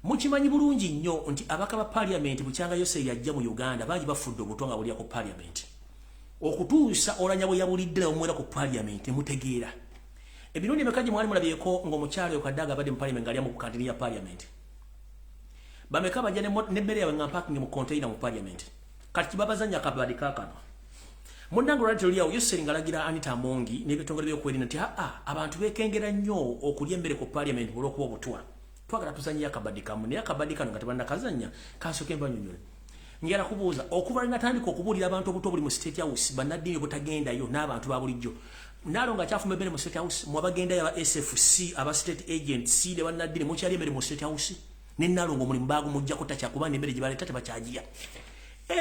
mukimanyi bulungi nnyo nti abaka ba parliament bukyanga yose yajja mu Uganda bangi bafudde obutonga buli ku parliament okutuusa olanya bwe yabulidde omwera ku parliament mutegeera ebirundi emekaji mwali mulabyeko ng'omukyalo okaddaga abadde mu parliament ngali mu kantini ya parliament bameka bajja n'emmere yawe nga parking mu container mu parliament kati kibabazanya akabadi kaakano munnange olwali teruliawo yoseri ngalagira Anita Mongi n'ebitongole by'okwerinda nti abantu beekengera nnyo okulya emmere ku parliament olw'okuba obutwa twagala tuzanye akabadi kamu naye akabadi kano nga tebannakazanya kansooke mbanyonyole njagala kubuuza okuva lwe natandika okubuulira abantu obuto buli mu state house bannaddiini butagendayo n'abantu ba bulijjo Nalongo akyafumba emmere mu State House mwabagenda ya SFC aba state agents ne bannadini mukyali emmere mu State House ne Nalongo mulimu baagu mujja kutacha kubanga emmere gibaleeta tebakyagiya.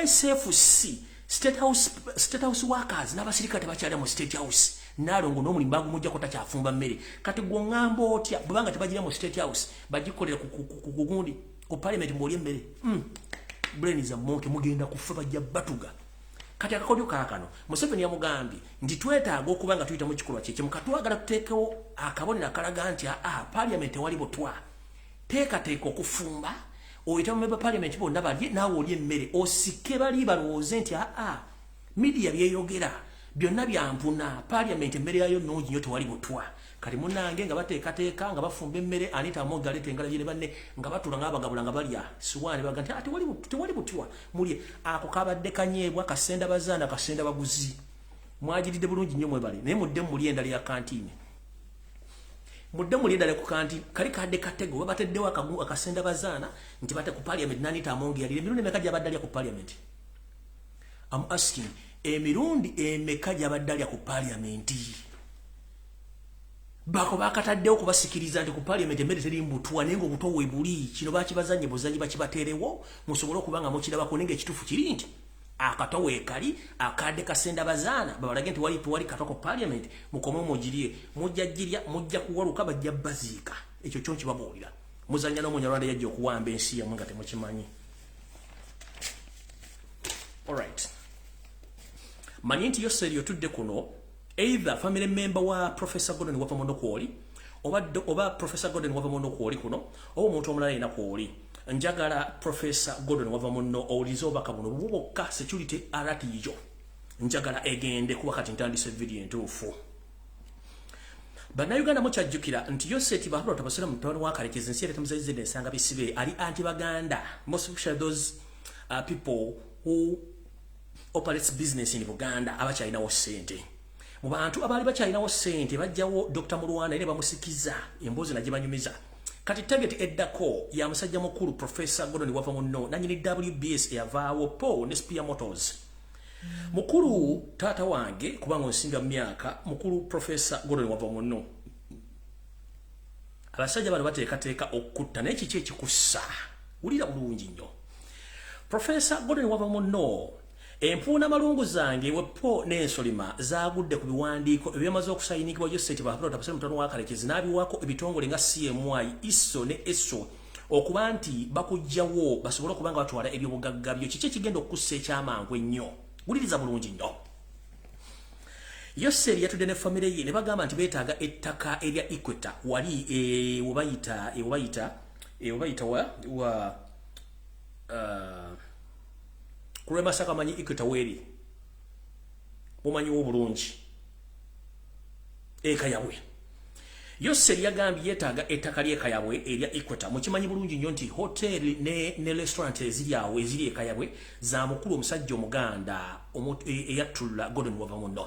SFC State House workers n'abasirikale tebakyali mu State House. Nalongo n'omulimu baagu mujja kutacha afumba mmere. Kati gwe ngamba otya bwanga tebagira mu State House bagikolera ku gundi ku parliament mwoli emmere. Brain za monke mugenda kufa bajja batuga. Kati akakodyo kaakano Museveni yamugambye ndi twetaaga okubanga tuyita mu kikolwa kye mukatwagala tuteekewo akabonera akalaga nti parliament wali botwa teekateeka okufumba oyita mu member parliament bonna balye naawe olye emmere osike bali balowooze nti media byeyogera byonna byampuna parliament emmere yayo nnungi nnyo tewali botwa kati munnange nga bateekateeka nga bafumba emmere Anita Amongi aleeta engala ye ne banne nga batula ng'abagabula nga balya suwaani baga nti tewali butwa mulye ako kabadde kanyeebwa kasenda bazaana kasenda baguzi mwagiridde bulungi nnyo mwebale naye mudde muli endala ya kantiini mudde muli endala ku kantiini kali kadde katego babateddewo akasenda bazaana nti bate ku parliament n'Anita Amongi yalire emirundi emeka gyabadde alya ku parliament. I'm asking emirundi emeka gyabadde alya ku parliament bako bakataddewo kubasikiriza nti ku parliament emmere teri mbutwa naye ng'obuto we buli kino bakibazanye buzanyi bakibateerewo musobole okubanga mukirabako naye ng'ekituufu kiri nti akato weekali akadde kasenda bazaana babalage nti wali kato ku parliament mukome mugirye mujja girya mujja kuwaluka bajja baziika ekyo kyo kibabuulira muzanya n'omunyarwanda yajja okuwamba ensi yammwe nga temukimanyi. Alright, manyi nti Yoseri otudde kuno either family member wa Professor Gordon wava mono kwoli oba Professor Gordon wava mono kwoli kuno oba omuntu omulala ina kwoli njagala Professor Gordon wava mono olizo bakabuno bubokka security alert yijo njagala egende kuba kati ntandise video entuufu. Bannayuganda mukyajjukira nti Yoseti bahalo tabasira mutwano wa Karekezi nsi yali tamuzayize ensanga bisibe ali anti-Baganda, most especially those people who operates business in Buganda abakyalinawo ssente. Mu bantu abaali bakyalinawo ssente bajjawo Dr. Mulwana era bamusikiza emboozi nagibanyumiza. Kati target eddako ya musajja mukulu Professor Gordon wava muno nanyini WBS eyavaawo Paul ne Spear Motors. Mukulu tata wange kubanga onsinga myaka mukulu Professor Gordon wava muno. Abasajja bano bateekateeka okutta naye kiki ekikussa wulira bulungi nnyo. Professor Gordon wava muno empuuna malungu zange wepo n'ensolima zaagudde ku biwandiiko ebyamaze okusayinikibwa Yoseti Bahapulota Pastor Mutano wa Karekezi n'abiwaako ebitongole nga CMY, ISO ne ESO okuba nti bakujjawo basobole okubanga batwala ebyobugagga byo kiki ekigenda okukussa ekyamangu ennyo. Wuliriza bulungi nnyo. Yoseri yatudde ne famire ye ne bagamba nti beetaaga ettaka erya Equator wali webayita wa Kule Masaka manyi Equator weri mumanyi obulungi ekayabwe. Yoseri yagambye yeetaaga ettaka ly'ekayabwe erya Equator mukimanyi bulungi nnyo nti hotel ne restaurant eziri awo eziri ekayabwe za mukulu omusajja omuganda eyatula Gordon wava muno.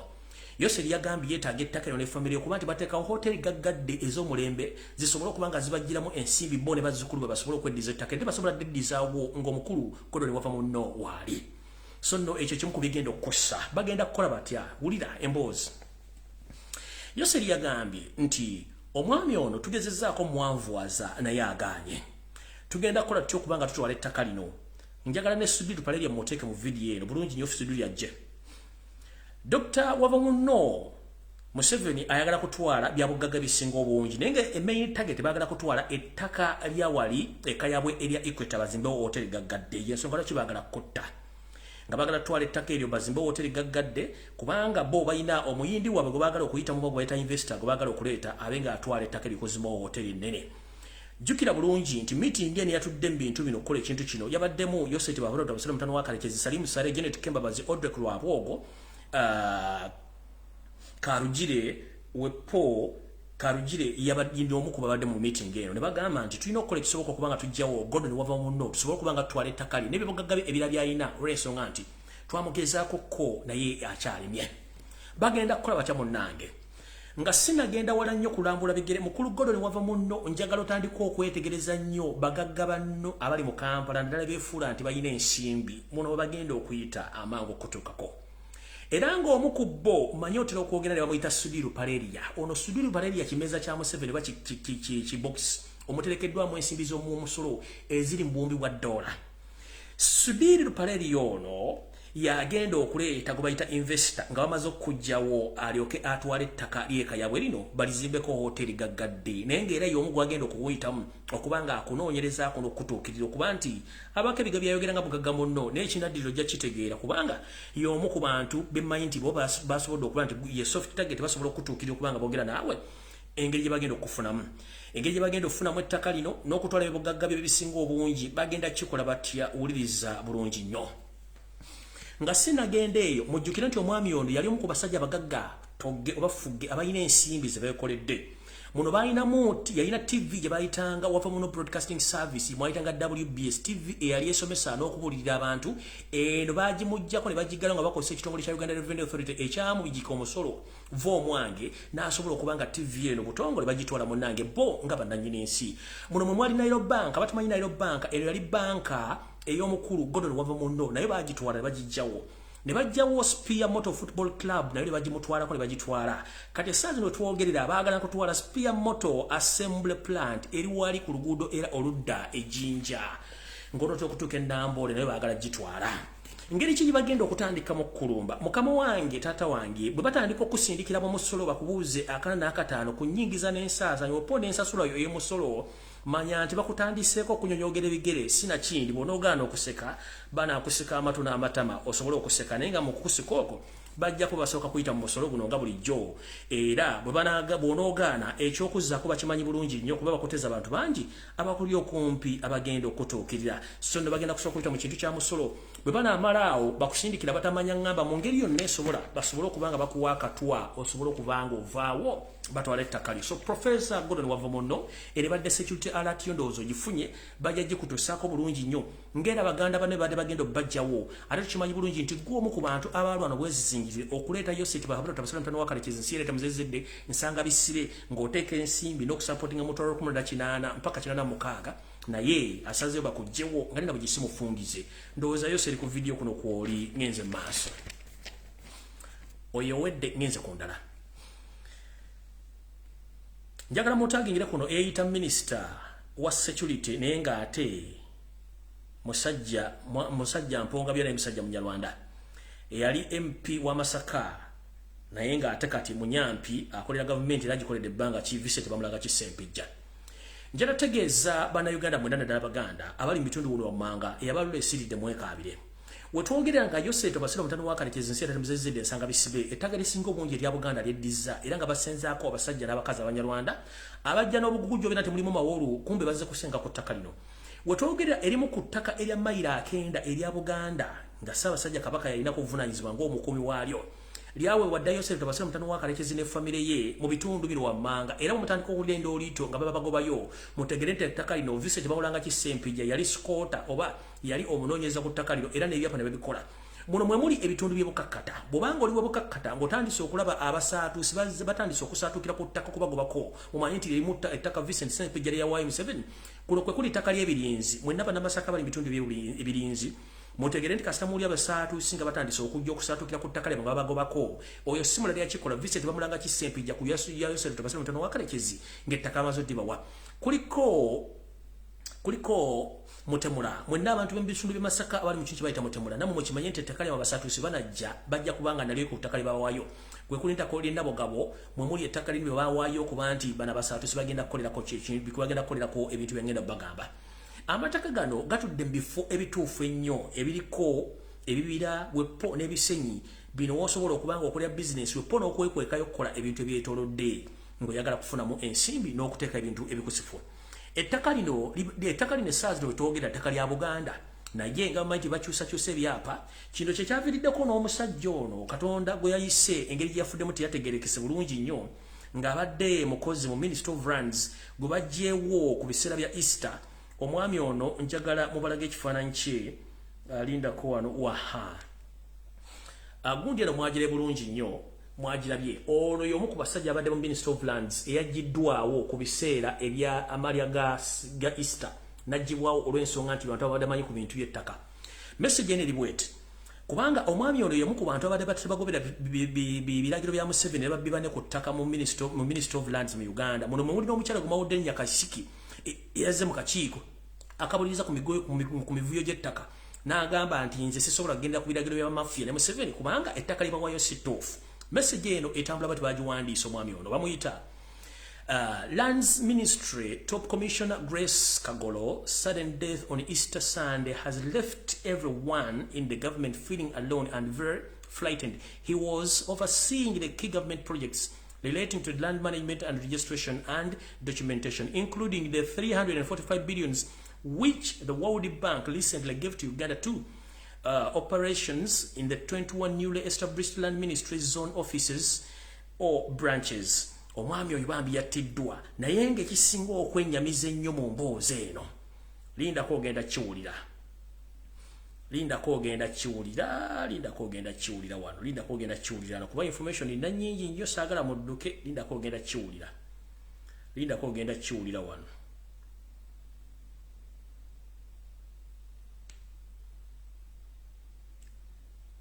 Yoseri yagambye yeetaaga ettaka lino ne famire okuba nti bateekawo hotel gaggadde ez'omulembe zisobole okuba nga zibagiramu ensimbi bo ne bazzukulu bwe basobole okweddiza ettaka nti basobola ddizaawo ng'omukulu Gordon wava muno waali. So no ekyo kimu ku bigenda okukosa bagenda kukola batya wulira emboozi. Yoseri yagambye nti omwami ono tugezezzaako mwanvuwaza naye agaanye. Tugenda kukola tutya okubanga tutwala ettaka lino. Njagala ne studio tupaleerya muteeke mu video eno bulungi nnyo studio yajje. Dr. wava muno Museveni ayagala kutwala bya bugagga bisinga obungi naye nga main target baagala kutwala ettaka lya wali ekayabwe erya Equator bazimbewo hotel gaggadde yensonga lwaki baagala kutta nga baagala twala ettaka eryo bazimbewo hotel gaggadde kubanga bo balina omuyindi waabwe gwe baagala okuyitamu bo bweta investor gwe baagala okuleeta abenga atwala ettaka erikozimawo hotel ennene. Jukira bulungi nti meeting eno yatudde mu bintu bino okukola ekintu kino yabaddemu Yoseti Bahapulota Pastor Mutano wa Karekezi, Salimu Sare, Janet Kembabazi, Audrey Lwabwogo, Karugire wepo Karugire yabadde omu ku babadde mu meeting eno ne bagamba nti tulina okukola ekisoboka okubanga tujjawo Gordon wava muno tusobole okubanga tutwala ettaka lye n'ebyobugagga ebirala by'alina olw'ensonga nti twamugezaako ko naye akyalimye. Bagenda kukola batya munnange nga sinagenda wala nnyo kulambula bigere mukulu Gordon wava muno njagala otandika okwetegereza nnyo bagagga banno abali mu Kampala naddala beefuula nti balina ensimbi muno bagenda okuyita amangu okutuukako. era ng'omu ku bo manyi otera okwogera ne bamuyita Sudiru Paleria. Ono Sudiru Paleria kimeza kya Museveni ba kibox omuterekeddwamu ensimbi z'omusolo eziri mu buwumbi bwa $. Sudiru Paleria ono yagenda okuleeta gwe bayita investor nga bamaze okujjawo alyoke atwala ettaka ly'eka yabwe lino balizimbeko hoteri gaggadde naye ng'era y'omu gwagenda okuyitamu okubanga akunoonyereza kuno okutuukirira okuba nti abako ebiga byayogera nga bugagga munno naye kinaddiriro ojja kitegeera kubanga y'omu ku bantu bemmanyi nti bo basobodde okuba nti ye soft target basobola okutuukirira okubanga boogera naawe engeri gye bagenda okufunamu engeri gye bagenda okufunamu ettaka lino n'okutwala ebibugagga bye bisinga obungi bagenda kikola batya wuliriza bulungi nnyo. Nga sinagenda eyo mujjukira nti omwami ono yali omu ku basajja abagagga togge oba fugge abalina ensimbi ze beekoledde. Muno yalina TV gye bayitanga wava muno broadcasting service mwayitanga WBS TV eyali esomesa n'okubuulirira abantu eno baagimuggyako ne bagiggala nga bakozesa ekitongole kya Uganda Revenue Authority ekyamubijjika omusolo vo omwange n'asobola okuba nga TV eno butongole bagitwala munnange bo nga bannannyini ensi. Muno mwe mwali Nairo Bank abatamanyi Nairo Bank eyo yali banka ey'omukulu Gordon wava muno naye baagitwala ne bagijjawo. Ne bajjawo Spear Motor Football Club nayo ne bagimutwalako ne bagitwala. Kati essaazi no twogerera abaagala kutwala Spear Motor Assembly Plant eri wali ku luguudo era oludda ejjinja. Ngono okutuuka Nambole nayo baagala gitwala. Ngeri ki bagenda okutandika mu kulumba. Mukama wange taata wange bwe batandika okusindikira mu musolo bakubuuze akana n'akataano ku nnyingiza n'ensaaza n'oponda ensasula yo ey'omusolo manya nti bakutandiseeko okunyonyogera ebigere sina kindi bw'onoogaana okuseka banaakuseka amatu n'amatama osobole okuseka naye nga mu kukusika okwo bajjako basooka kuyita mu musolo guno nga bulijjo era bw'onoogaana ekyokuzzaako bakimanyi bulungi nnyo kuba bakuteza abantu bangi abakuli okumpi abagenda okutuukirira so ne bagenda kusooka kuyita mu kintu kya musolo bwe banaamalaawo bakusindikira batamanya ngamba mu ngeri yonna esobola basobole okuba nga bakuwa akatwa osobole okuba nga ovaawo batwala ettaka lyo. So Professor Gordon wava muno erebadde security alert yo ndowooza ogifunye bajja gikutuusaako bulungi nnyo ng'era baganda banne badde bagenda obbajjawo ate tukimanyi bulungi nti gw'omu ku bantu abalwana bwezizingirire okuleeta Yoseti bahabula tabasala mutano wa Kalekezi nsi ereeta muzezedde nsanga bisire ng'oteeka ensimbi n'okusapootinga mutwalo 18 mpaka 86 naye asazeyo bakugjewo nga nina bwe gisimufungize ndowooza Yoseti ku vidiyo kuno kwoli ngenze mu maaso oyowedde ngenze ku ndala. Njagala mutagingire kuno eyita minister wa security naye ng'ate musajja mponga byona musajja munyarwanda eyali MP wa Masaka naye ng'ate kati munyampi akolera government era gikoledde ebbanga ki Vincent bamulaga kisempijja. Njala tegeeza bana Uganda mwenda naddala baganda abali mu bitundu buli wammanga eyabalula esiridde mwekaabire. Wetwogerera nga Yoseti basira mutano wa Kalekezi nsi ereeta muzezedde ensanga bisibe ettaka lisinga obungi erya Buganda lyeddiza era nga basenzaako abasajja n'abakazi abanyarwanda abajja n'obugugujjo bena temulimu mawolu kumbe bazze kusenga ku ttaka lino. Wetwogerera erimu ku ttaka erya mayiro 9 erya Buganda nga Ssaabasajja Kabaka yalina kuvunaanyizibwa ng'omukuumi waalyo lyawe wadda Yoseti basira mutano wa Kalekezi ne famire ye mu bitundu biri wammanga era mutandika okuwulira endooliito nga baba bagobayo mutegere nti ettaka lino Vincent bamulanga kisempijja yali skota oba yali omunoonyeza ku ttaka lino era n'ebyapa ne babikola. Muno mwe muli ebitundu by'ebukakkata bw'obanga oli webukakkata ng'otandise okulaba abasaatuusi batandise okusaatukira ku ttaka kubagobako mumanyi nti erimu ettaka Vincent Sempijja lyawaayo Museveni kuno kwe kuli ttaka ly'ebirinzi mwenna bannamasaka bali mu bitundu by'ebirinzi mutegere nti kasita muli abasaatuusi nga batandise okujja okusaatukira ku ttaka lyabwe nga babagobako oyo simula lyakikola Vincent bamulanga kisempijja ku ya Yoseti basira mutano wa Kalekezi ng'ettaka amaze oddibawa kuliko Mutemula mwenna abantu b'ebitundu by'e Masaka abali mu kintu bayita Mutemula namwe mukimanye nti ettaka lyabwe abasaatuusi bajja kubanga nalyo ku ttaka lyebawaayo gwe kuli ntako ly'endabogabo mwe muli ettaka lino bye bawaayo okuba nti bana abasaatuusi bagenda kukolerako ebintu byagenda bagamba. Amataka gano gatudde mu bifo ebituufu ennyo ebiriko ebibira wepo n'ebisenyi bino wosobola okubanga okolera bizinesi wepo n'okwekwekayo okukola ebintu ebyetolodde ng'oyagala kufunamu ensimbi n'okuteeka ebintu ebikusifu. Ettaka lino essaazi lino wetwogera ettaka lya Buganda naye nga bamanyi nti bakyusakyusa ebyapa kino kye kyaviiriddeko n'omusajja ono Katonda gwe yayise engeri gye yafuddemu teyategeerekese bulungi nnyo ng'abadde mukozi mu Ministry of Lands gwe baggyeewo ku biseera bya Easter. Omwami ono njagala mubalaga ekifaananyi kye alindako wano waha agundi eno mwagire bulungi nnyo mwagirabye ono y'omu ku basajja abadde mu Ministry of Lands eyaggiddwawo ku biseera ebya amalya ga Easter n'aggibwawo olw'ensonga nti bantu abadde manyi ku bintu by'ettaka. Message eno eri bweti kubanga omwami ono yemu ku bantu abadde batebagobera biragiro bya Museveni ne babibane ku ttaka mu Ministry of Lands mu Uganda. Muno muli n'omukyala Gumawodde Nyakasiki yazze mu kakiiko akabuliriza ku mivuyo gy'ettaka n'agamba nti nze sisobola kugenda ku biragiro bya mafia ne Museveni kubanga ettaka libawayo sitoofu. Message eno etambula bati bagiwandiisa omwami ono bamuyita Lands Ministry Top Commissioner Grace Kagolo, sudden death on Easter Sunday has left everyone in the government feeling alone and very frightened. He was overseeing the key government projects relating to land management and registration and documentation, including the 345 billions which the World Bank recently gave to Uganda to operations in the 21 newly established land ministry zone offices or branches. Omwami oyo bambi yattiddwa naye ng'ekisinga okwennyamiza ennyo mu mboozi eno lindako ogenda kiwulira wano kuba information ina nnyingi nnyo saagala mudduke. Lindako ogenda kiwulira wano.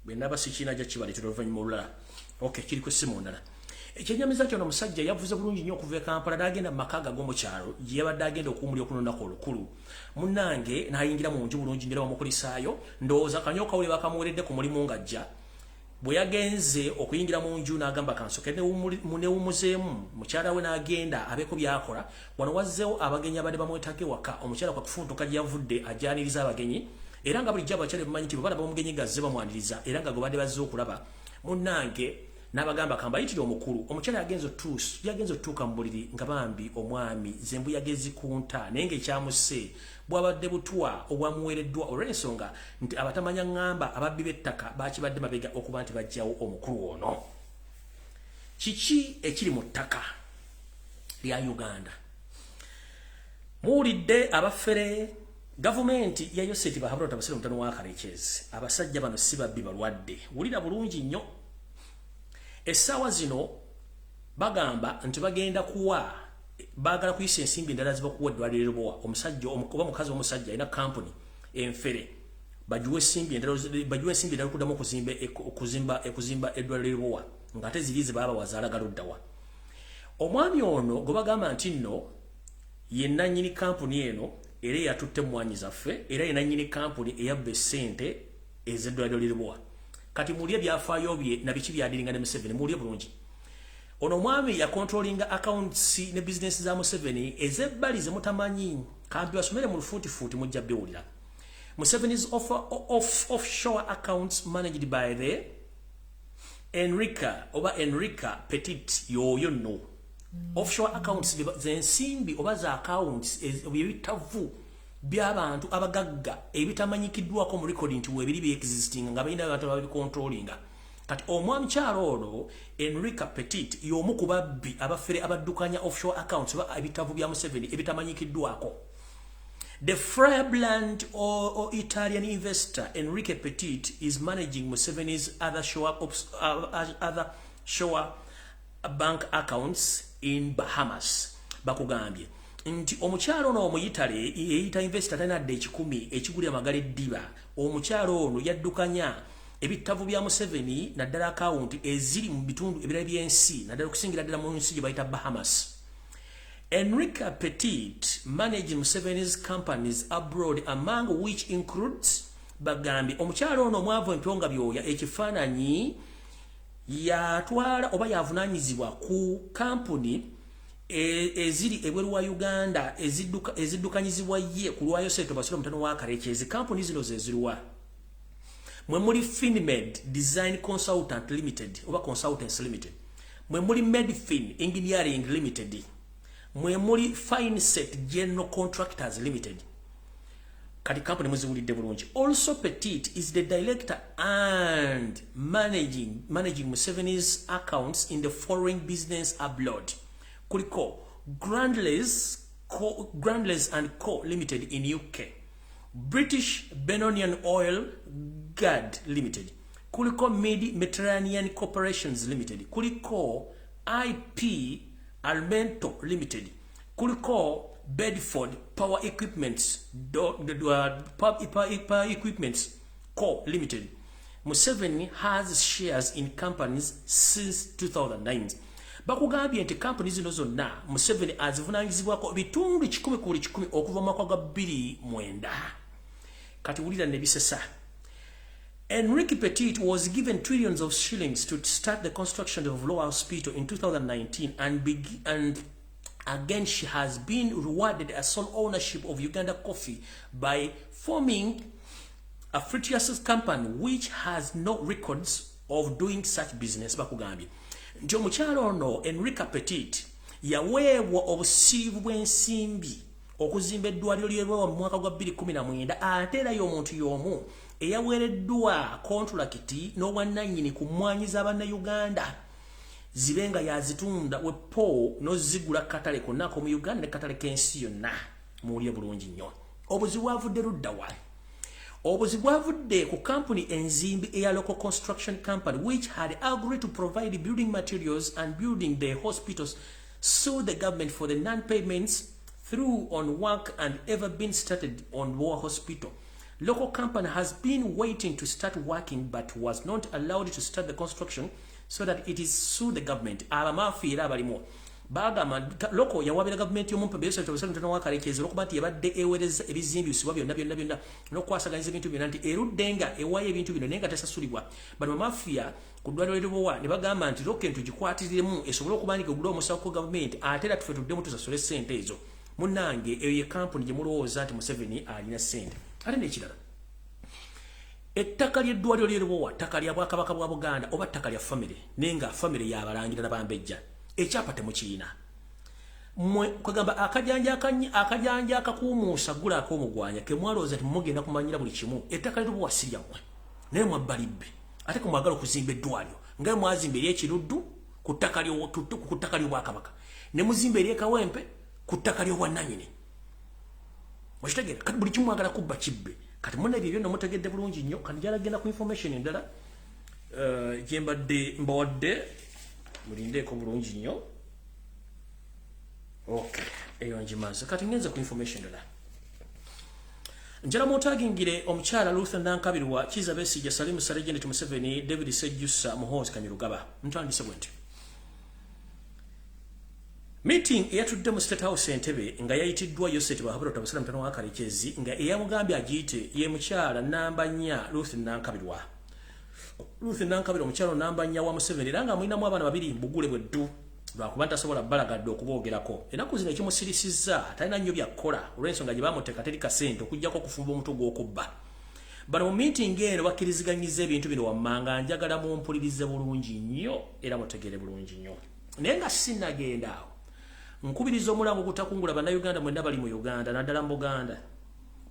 Bwe naba sikiina kibaleetera oluvannyuma olulala. Okay, kiri ku ssimu ndala. Ekyennyamiza kyono omusajja yavuze bulungi nnyo okuva e Kampala n'agenda mu maka ag'omukyalo gye yabadde agenda okuwumulya okunonaku olukulu. Munnange n'ayingira mu nju bulungi ngera bamukulisaayo ndowooza kanyoka uli bakamuweredde ku mulimu ng'ajja. Bwe yagenze okuyingira mu nju n'agamba kansoke newumuzeemu mukyala we n'agenda abeeko by'akola. Wano wazzeewo abagenyi abadde bamwetaaga ewaka omukyala kwa kufuntuka gye yavudde ajjaniriza abagenyi era nga bulijjo abakyala bamanyi nti bwe balaba omugenyi gazze bamwaniriza era nga gwe badde bazze okulaba. Munnange n'abagamba kambayitire omukulu omukyala yagenze otuuka mu buliri nga bambi omwami zembu yagezi kunta naye ng'ekyamusse bw'abadde butwa obwamuweereddwa olw'ensonga nti abatamanya ŋŋamba ababbi b'ettaka baakibadde mabega okuba nti bajjawo omukulu ono. Kiki ekiri mu ttaka lya Uganda? Muwulidde abafere gavumenti yayose eti bahabula otabasire omutano wa Karekyezi. Abasajja bano si babbi balwadde. Wulira bulungi nnyo. Essaawa zino bagamba nti bagenda baagala kuyisa ensimbi endala zibakuwa eddwaliro Libowa. Omusajja oba mukazi w'omusajja alina kampuni enfere bagiwe ensimbi endala okuddamu okuzimba eddwaliro Libowa ng'ate ziri ze baba wazaalaga luddawa. Omwami ono gwe bagamba nti nno ye nannyini kampuni eno era yatutte mmwanyi zaffe era ye nannyini kampuni eyabba essente ez'eddwaliro Libowa. Kati mulye byafaayo bye na biki byadiringa ne Museveni mulye bulungi. Ono mwami ya controlling accounts ne business za Museveni ezebbali ze mutamanyi kambi wasomere mu lufuutifuuti mujja biwulira. Museveni's offshore accounts managed by the Enrica Petit yoyo no. Offshore accounts zensimbi oba za accounts ebitavu by'abantu abagagga ebitamanyikiddwako mu recording nti webiri bi existing nga balina abantu ababi controlling. Kati omwami kyalo ono Enrica Petit y'omu ku babbi abafere abaddukanya offshore accounts oba ebitavu bya Museveni ebitamanyikiddwako. The Firebrand or Italian investor Enrique Petit is managing Museveni's other shore bank accounts in Bahamas. Bakugambye nti omukyalo ono omuyitale eyita investor tanadde ekikumi ekigulira amagala eddiba. Omukyalo ono yaddukanya ebitavu bya Museveni naddala account eziri mu bitundu ebirala by'ensi naddala okusingira ddala mu nsi gye bayita Bahamas. Enrica Petit managing Museveni's companies abroad, among which includes bagambi omukyalo ono omwavu empyonga byoya ekifaananyi yatwala oba yavunaanyizibwa ku kampuni eziri ebweru wa Uganda eziddukanyizibwa ye ku lwayo Seeto Basiro mutano wa Karekyezi. Kampuni zino ze ziruwa mwe muli Finmed Design Consultant Limited oba Consultants Limited, mwe muli Medfin Engineering Limited, mwe muli Fineset General Contractors Limited. Kati company muziwulidde bulungi. Also Petit is the director and managing Museveni's accounts in the foreign business abroad. Kuliko Grandlays and Co Limited in UK, British Benonian Oil Gad Limited, kuliko Mediterranean Corporations Limited, kuliko IP Almento Limited, kuliko Bedford Power Equipments Co Limited, Museveni has shares in companies since 2009. Bakugambye nti companies zino zonna Museveni azivunanyizibwako bitundu 10 okuva mu mwaka gwa 2009. Kati wulira ne bisesa. Enrique Petit was given trillions of shillings to start the construction of Lower Hospital in 2019 and again she has been rewarded a sole ownership of Uganda Coffee by forming a fictitious company which has no records of doing such business. Bakugambye nti omukyalo ono Enrique Petit yaweebwa obusiivu bw'ensimbi okuzimba eddwaliro ly'eRwawa mu mwaka gwa 2019 ate era y'omuntu y'omu eyaweereddwa kontulakiti n'obwannannyini ku mmwanyi z'Abannayuganda zibenga yazitunda wepo n'ozigula katale konna mu Uganda ne katale k'ensi yonna muwulire bulungi nnyo. Obuzibu bwavudde ludda wa? Obuzibu bwavudde ku company enzimbi eya local construction company which had agreed to provide building materials and building the hospitals sued the government for the non-payments through on work and ever been started on War Hospital. Local company has been waiting to start working but was not allowed to start the construction so that it is sued the government. Abamafiira abalimu bagamba loko yawabira government y'omumpa bese tobasana wakalekeza okuba nti yabadde ewereza ebizimbi usibwa byonna n'okwasaganyiza ebintu byonna nti eruddenga ewaye ebintu bino nenga tesasulibwa. Bano mafia ku ddwaliro ly'Obuwa ne bagamba nti loke tugikwatiremu esobole okubandika ogula omusawo ku government ate era tufe tuddemu tusasule ssente ezo. Munnange eyo ye kampuni gye mulowooza nti Museveni alina ssente. Ate n'ekirala ettaka ly'eddwaliro ly'Obuwa ttaka lya Bwakabaka bwa Buganda oba ttaka lya family nenga family y'Abalangira n'Abambejja ekyapa temukiina. Kugamba akajanja akakuumuusa gula ak'omugwanya ke mwalowooza nti mugenda kumanyira buli kimu. Ettaka ly'Obuwa si lyammwe naye mwabbalibbe ate ke mwagala okuzimba eddwaliro nga mwazimba ery'ekiruddu ku ttaka ly'Obwakabaka ne muzimba ery'ekawempe ku ttaka ly'obwannannyini. Okitegeera kati buli kimu mwagala kubba kibbe. Kati muna ebyo byonna mutegedde bulungi nnyo. Kati gyalagenda ku information endala gye mbadde mbawadde mulindeeko bulungi nnyo. Okay, eyo ngimaze. Kati ngenze ku information endala. Njala mutagingire omukyala Ruth Nankabirwa, Kiza Besigye, Salimu Saragenti Museveni, David Sejjusa, Muhoozi Kanyarugaba. Ntandise bwenti. Meeting eyatudde mu State House Entebbe nga yayitiddwa Yoseti Bahabura Tabasala mutano wa Kalekezi nga eyamugambye agiyite ye mukyala namba 4 Ruth Nankabirwa. Ruth Nankabirwa mukyala namba 4 wa Museveni era nga mulinamu abaana babiri mbugule bweddu lwakuba tasobola balagadde okuboogerako. Ennaku zino ekimusirisizza talina nnyo byakkola olw'ensonga gye baamuteeka teri kasente okuggyako okufumba omutwe gw'okubba. Bano mu meeting eno bakkiriziganyizza ebintu bino wammanga njagala mumpulirize bulungi nnyo era mutegeere bulungi nnyo. Naye nga sinnagenda awo nkubiriza omulango gutakungula bannayuganda mwenna bali mu Uganda naddala mu Buganda.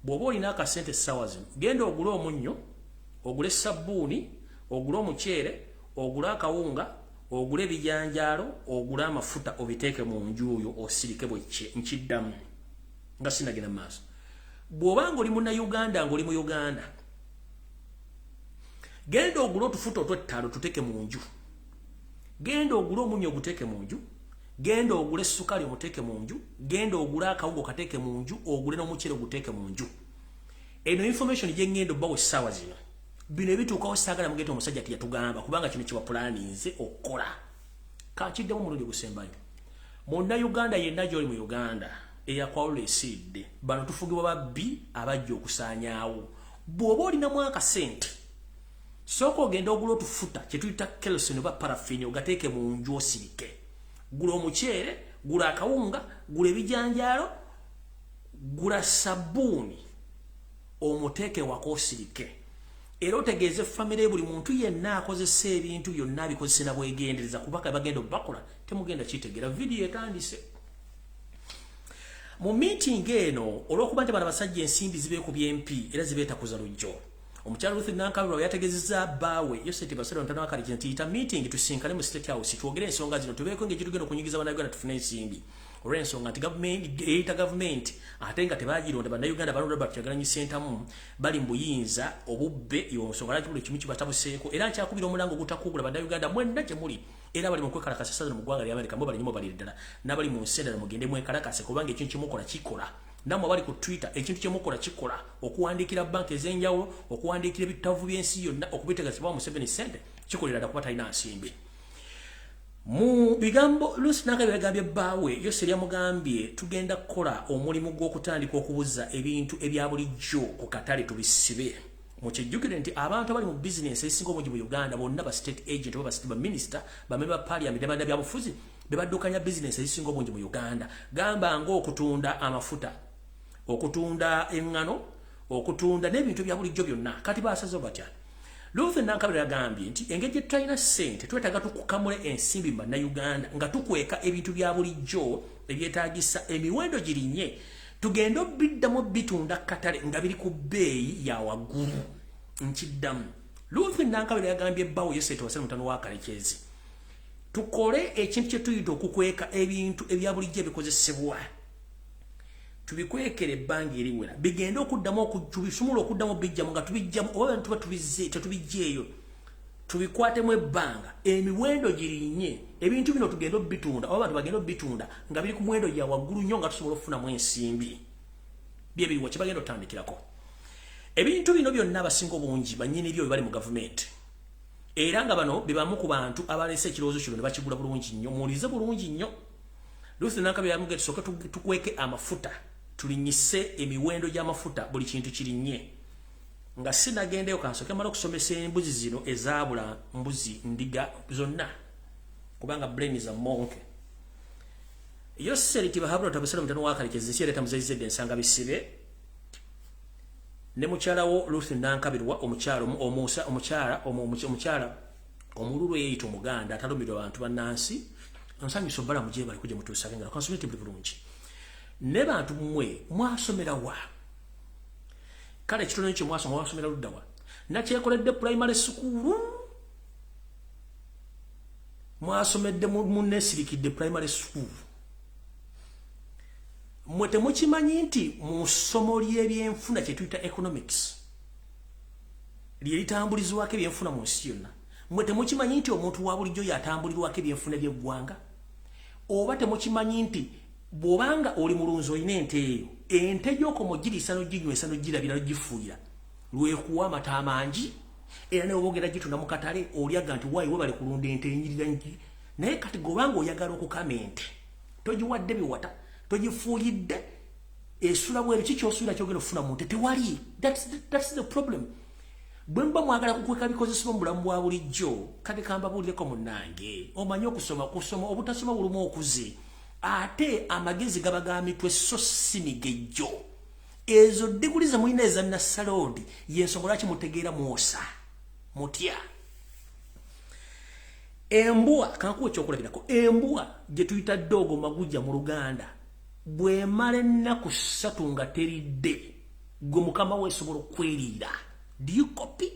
Bw'oba olina akasente essaawa zino genda ogule omunnyo, ogule sabbuuni, ogule omuceere, ogule akawunga, ogule ebijanjaalo, ogule amafuta obiteeke mu nju oyo osirike bwekye nkiddamu nga sinagenda mu maaso. Bw'oba ng'oli munnayuganda ng'oli mu Uganda genda ogule otufuta otw'ettaalo tuteeke mu nju, genda ogule omunnyo oguteeke mu nju, genda ogule sukali omuteeke mu nju, genda ogule akawunga okateeke mu nju, ogule n'omuceere oguteeke mu nju. Eno information gye ngenda obbawo essaawa zino bino ebituukawo saagala mugenda omusajja teyatugamba kubanga kino kiba pulaninze okukola. Kankiddemu omulundi gusembayo munnayuganda yenna gy'oli mu Uganda eyakwawula esidde bano tufugibwa babbi abajja okusaanyaawo. Bw'oba olinamu akasente sooka ogenda ogula otufuta kye tuyita kerosene oba parafini ogateeke mu nju osirike. Gula omuceere, gula akawunga, gula ebijanjaalo, gula sabbuuni omuteeke wako osirike. Era otegeeze famire buli muntu yenna akozesa ebintu byonna abikozese na bwegendereza kubaka bagenda obakola temugenda kitegeera. Video etandise mu meeting eno olw'okuba nti bano basajja ensimbi zibeekubye MP era zibeetakuza lujjo. Omukyala Ruth Nankabirwa yategezezza bbaawe Yoseti Basero ntano wa Kalekezi nti yita meeting tusinkane mu State House twogere ensonga zino tubeeko engeri tugenda okunyigiza bannayuganda tufune ensimbi. Olw'ensonga nti government ate nga tebagironda bannayuganda balonda bakyagalanyi sentamu bali mu buyinza obubbe yonsonga lwaki buli kimu kibatabuseeko era nkyakubira omulango gutakugula bannayuganda mwenna gye muli era bali mu kwekalakasa mu ggwanga lya Amerika mbo balinyumo bali ddala n'abali mu nsi endala mugende mwekalakase kubanga ekintu kimukola kikola namwe bali ku Twitter ekintu kye mukola kikola okuwandikira bank ezenjawo okuwandikira bitavu byensi yonna okubitegasibwa mu 7 cent kikolera da kuba talina nsimbi mu bigambo Lucy Nankabirwa yagambye baawe yo seria mugambye tugenda kukola omulimu gw'okutandika okubuza ebintu ebya bulijjo ku katale tubisibe mu kijjukire nti abantu abali mu business esinga obungi mu Uganda bonna ba state agent ba state minister ba member parliament banda bya bufuzi bebaddukanya business esinga obungi mu Uganda gamba ng'okutunda amafuta okutunda engano okutunda n'ebintu bya bulijjo byonna kati baasazo batya Lucy Nankabirwa yagambye nti engeri tulina ssente twetaaga tukukamule ensimbi mu Bannayuganda nga tukweka ebintu bya bulijjo ebyetaagisa emiwendo girinnye tugenda obiddamu bitunda katale nga biri ku bbeeyi ya waggulu nkiddamu Lucy Nankabirwa yagambye bbawo yeseeta wasale mutano wa Kalekezi tukole ekintu kye tuyita okukweka ebintu ebya bulijjo ebikozesebwa tubikwekere ebbanga eriwera bigenda okuddamu tubisumula okuddamu bijjamu nga tubijjamu oba tuba tubizze tetubijjeeyo tubikwatemu ebbanga emiwendo girinnye ebintu bino tugenda obitunda oba abantu bagenda obitunda nga biri ku muwendo gya waggulu nnyo nga tusobola okufunamu ensimbi bye biriwa kye bagenda otandikirako ebintu bino byonna abasinga obungi bannyini byo bali mu gavumenti era nga bano bebamu ku bantu abaleese ekirowoozo kino ne bakigula bulungi nnyo muwulize bulungi nnyo Lucy Nankabirwa yamugee tusooke tukweke amafuta tulinyise emiwendo gy'amafuta buli kintu kirinnye nga sinagendeyo kansooke mala okusomesa embuzi zino ezaabula mbuzi ndiga zonna kubanga brain za monke yo seriti bahabula tabasala mutano wa Kalekezi siyaleta muzayizedde ensanga bisibe ne mukyalawo Lucy Nankabirwa omukyala omululu eyita omuganda atalumbirwa abantu bannansi nsanyusa obbala mugye bali kujja mutuusage nga kansomete buli bulungi ne bantu mmwe mwasomera wa kale ekitono ekyo mwasomera ludda wa nakyekoledde primary school mwasomedde munnesirikidde primary school mwe temukimanyi nti mu ssomo ly'ebyenfuna kye tuyita economics lye litambulizwako ebyenfuna mu nsi yonna mwe temukimanyi nti omuntu wa bulijjo yatambulirwako ebyenfuna by'eggwanga oba temukimanyi nti bw'obanga oli mulunzi olina ente eyo ente gy'okoma ogiriisa n'oginywesa n'ogirabira n'ogifuuyira lwekuwa amata amangi era ne obogera gitunda mu katale olyaga nti waayi webale kulunda ente enyirira nki naye kati gobanga oyagala okukama ente togiwadde biwata togifuuyidde esula bweru kikyosuubira kyogenda okufuna mu nte tewali that's the problem bwe muba mwagala kukweka bikozesebwa mu bulamu bwa bulijjo kati kambabuulireko munnange omanyi okusoma obutasoma bulumu okuze ate amagezi gaba ga mitwe so si migejjo ezo diguli ze mulina eza nassaloodi y'ensonga lwaki mutegeera mwosa mutya embwa kankuwa ekyokulabirako embwa gye tuyita doogo magujja mu Luganda bw'emala ennaku 3 nga teridde gwe mukama we esobola okweriira do you copy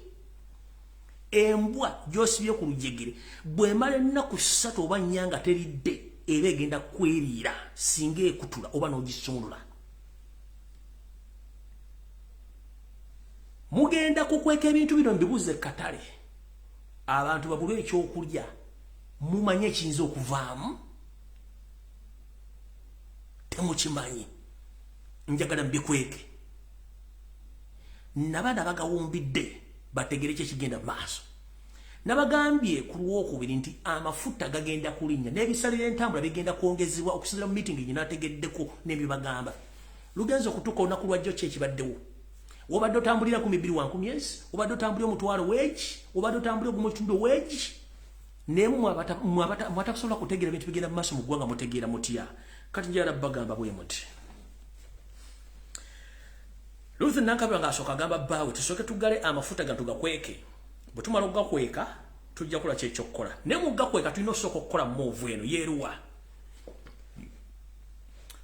embwa gy'osibye ku lujegere bw'emala ennaku 3 oba 4 nga teridde era egenda kweriira singa ekutula oba n'ogisumulula mugenda kukweka ebintu bino mbibuze katale abantu babulwe ekyokulya mumanye ekiyinza okuvaamu temukimanyi njagala mbikweke nabaana bagawumbidde bategere kyekigenda maaso nabagambye ku lwokubiri nti amafuta gagenda kulinnya n'ebisalira entambula bigenda kwongezebwa okusinziira mu meeting gye naategeddeko n'ebyebagamba lugenza okutuuka olunaku lwajjo kyekibaddewo obadde otambulira ku 210 obadde otambulira omutwalo weegi obadde otambulira ogumukitundu weegi neemu mwatakusobola kutegeera ebintu bigenda mu maaso mu ggwanga mutegeera mutya kati njala bagamba bwe muti Lucy Nankabirwa ng'asooka agamba bbaawe tusooke tugale amafuta gano tugakweke bwe tumala okugakweka tujja kukola kyekyokukola naye mu gakweka tulina osooka okukola move eno yeeruwa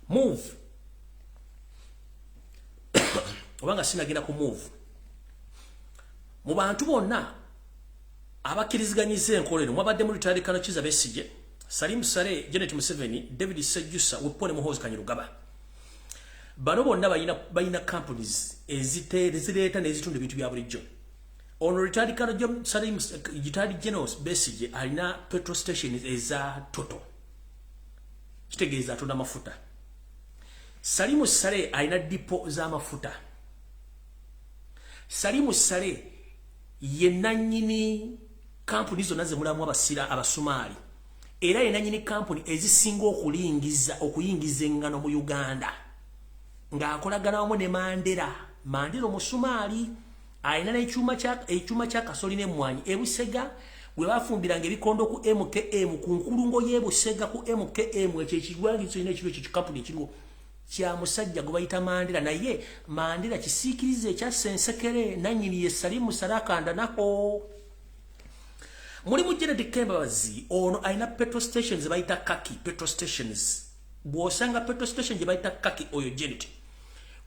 move obanga sinagenda ku move mu bantu bonna abakkiriziganyiza enkola eno mwabadde mu Retired Chiza Besigye Salim Sare Janet Museveni David Sejjusa Wepone Muhoozi Kanyarugaba bano bonna balina companies ezireeta n'ezitunda ebintu bya bulijjo ono Retired General Besigye alina petrol stations eza Total kitegeeza atunda mafuta Salimu Sale aina dipo za mafuta. Salimu Sale yenanyini kampuni zonna ze mulamu abasira abasumali. Era yenanyini kampuni ezisinga okuyingiza engano mu Uganda. Ng'akolagana wamu ne Mandela omusumali aina n'ekyuma kya kasoli n'emmwanyi ebusega gwe bafumbiranga ebikondo ku MKM ku nkulungo y'ebusega ku MKM ekyo ekigwangi kirina ekiro ekyo kampuni ekiriwo kya musajja gwe bayita Mandela naye Mandela kisiikirize ekya sensekere nannyini ye Salimu Sale akandanaho. Mulimu Janet Kembabazi ono aina petrol stations bayita Kaki petrol stations. Bw'osanga petrol station gye bayita Kaki oyo Janet.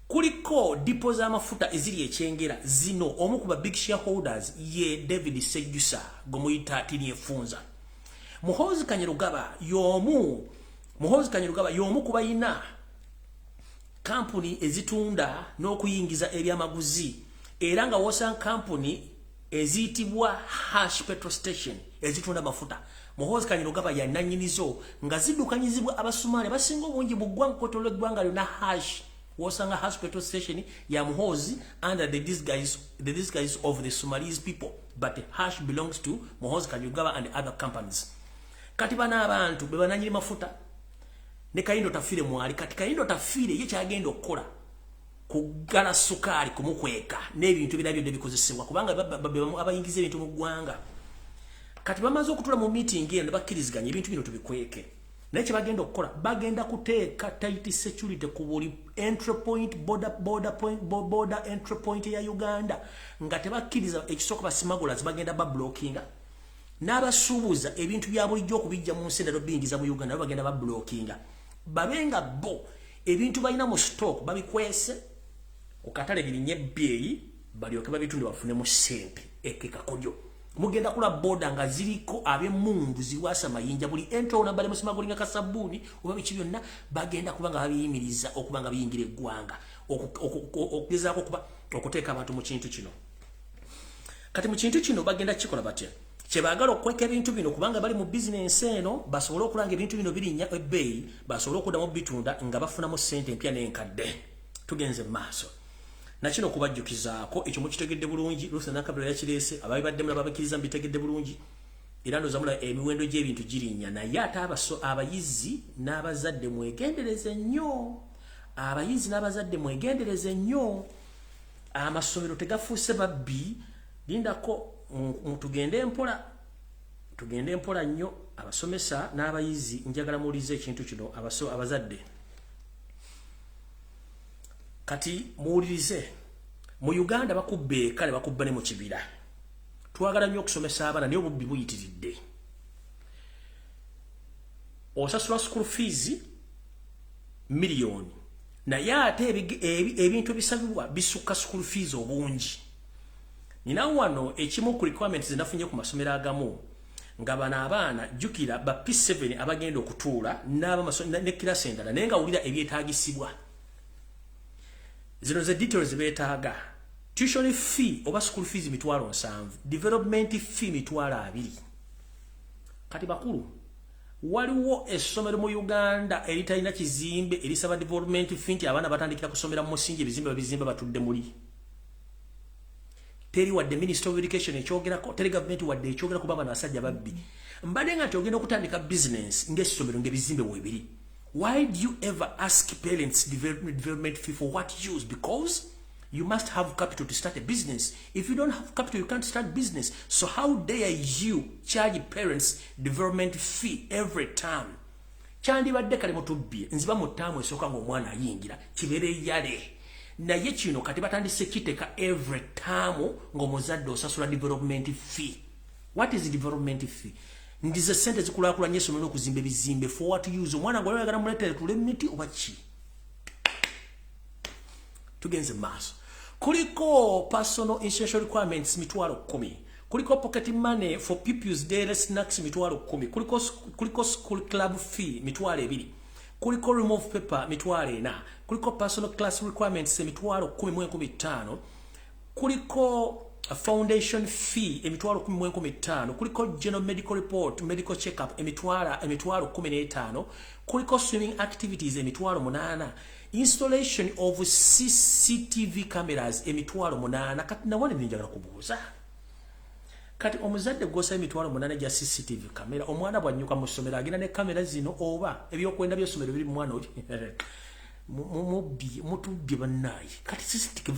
Kuliko dipo za mafuta eziri ekyengera zino omu ku ba big shareholders ye David Sejusa gomuyita Tini Efunza. Muhoozi Kanyerugaba y'omu ku bayina kampuni ezitunda n'okuyingiza ebyamaguzi era nga wosanga kampuni eziyitibwa Hash petrol station ezitunda mafuta. Muhoozi Kanyerugaba yananyinizo nga ziddukanyizibwa abasumali basinga obungi mu ggwanga kotolo eggwanga lyonna Hash. Wosanga Hash petrol station ya Muhoozi under the disguise of the Somalis people, but Hash belongs to Muhoozi Kanyerugaba and other companies. Kati bana abantu be bananyiri mafuta ne Kayindo Tafire mwali kati Kayindo Tafire ye kyagenda okukola kugala sukali kumukweka n'ebintu birabyo ebikozesebwa kubanga abayingiza ebintu mu ggwanga. Kati bamaze okutula mu meeting eno bakkiriziganya ebintu bino tubikweke. Naye bagenda okukola bagenda kuteeka tight security ku buli entry point border entry point ya Uganda nga tebakkiriza ekisoko basimagulazi bagenda blockinga n'abasuubuza ebintu bya bulijjo okubijja mu nsendero bingiza mu Uganda bagenda blockinga babenga bo ebintu balina mu stock babikwese okatale birinye byeyi balyoke babitunde bafune mu sente ekekakodyo. Mugenda kula boda nga ziriko abemundu ziwasa mayinja buli ento na bale musimagulinga kasabuni oba bichi byonna bagenda kubanga babiyimiriza okubanga biyingire eggwanga okugezaako kuba okuteeka abantu mu kintu kino. Kati mu kintu kino bagenda kikola batya kyebagala okweka ebintu bino kubanga bali mu business eno basobole okulanga ebintu bino birinnya ebbeeyi basobole okuddamu bitunda nga bafunamu ssente empya n'enkadde. Tugenze maaso na kino kubajjukizaako ekyo mukitegedde bulungi Lusana Kabira yakirese ababadde mulaba bakiriza mbitegedde bulungi era ndo zamula emiwendo gy'ebintu girinnya naye ate abayizi n'abazadde mwegendereze nnyo amasomero tegafuuse babbi lindako tugende empola nnyo abasomesa n'abayizi njagala muwulize ekintu kino abazadde. Kati muwulirize mu Uganda bakubbe kale bakubba ne mu kibira twagala nnyo okusomesa abaana naye obubbi buyitiridde. Osasula school fees miliyoni naye ate ebintu bisabibwa bisukka school fees obungi. Nina wano ekimu ku requirements zinafunye ku masomero agamu nga bana abaana jukira ba P7 abagenda okutuula ne kilasi endala naye nga wulira ebyetaagisibwa. Zino ze details beetaaga. Tuition fee oba school fees mitwalo 7, development fee mitwalo 2. Kati bakulu waliwo essomero mu Uganda eritalina kizimbe erisaba development fee nti abaana batandikira kusomera mu musingi ebizimbe babizimba batudde muli. Teri wadde Minister of Education ekyogerako, teri government wadde ekyogera kuba bana asajja babbi. Mbadde nga ogenda okutandika business ng'essomero ng'ebizimbe bwebiri. Why do you ever ask parents development fee for what use? Because you must have capital to start a business. If you don't have capital, you can't start business. So how dare you charge parents development fee every time? Kyandibadde kale mutubbi nziba mu ttaamu esooka ng'omwana ayingira kibeere yale. Naye kino kati batandise kiteka every time ng'omuzadde osasula development fee. What is development fee? Ndize sente zikulaakulanya essomero okuzimba ebizimbe for what use? Omwana gwe oyagala muleetere tule miti oba ki? Tugenze maaso. Kuliko personal essential requirements mitwalo 10. Kuliko pocket money for pupils daily snacks mitwalo 10. Kuliko school club fee mitwalo 2. Kuliko remove paper mitwalo 4. Kuliko personal class requirements mitwalo 10 kuliko foundation fee emitwalo 10 kuliko general medical report medical check up emitwalo 15 kuliko swimming activities emitwalo 8 installation of CCTV cameras emitwalo 8 kati nawale ninjagala kubuuza kati omuzadde gwosa emitwalo 8 gya CCTV camera omwana bwanyuka mu ssomero agenda ne kamera zino oba ebyokwenda by'essomero biri mwana oli mutubbi bannaye kati CCTV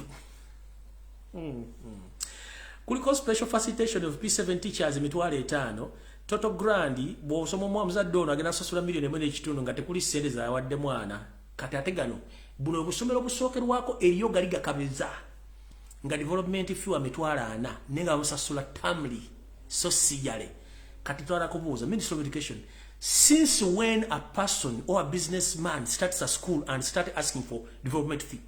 kuliko special facilitation of P7 teachers emitwalo 5 total grandi bw'osoma omuzadde ono agenda sasula milioni 1.5 nga tekuli ssente zawadde mwana kati ate gano buno obusomero busookerwako eriyo gali gakabeza nga development fee wa mitwalo 4 nenga musasula tamli so siyale kati twala kubuuza Ministry of Education, since when a person or a businessman starts a school and start asking for development fee?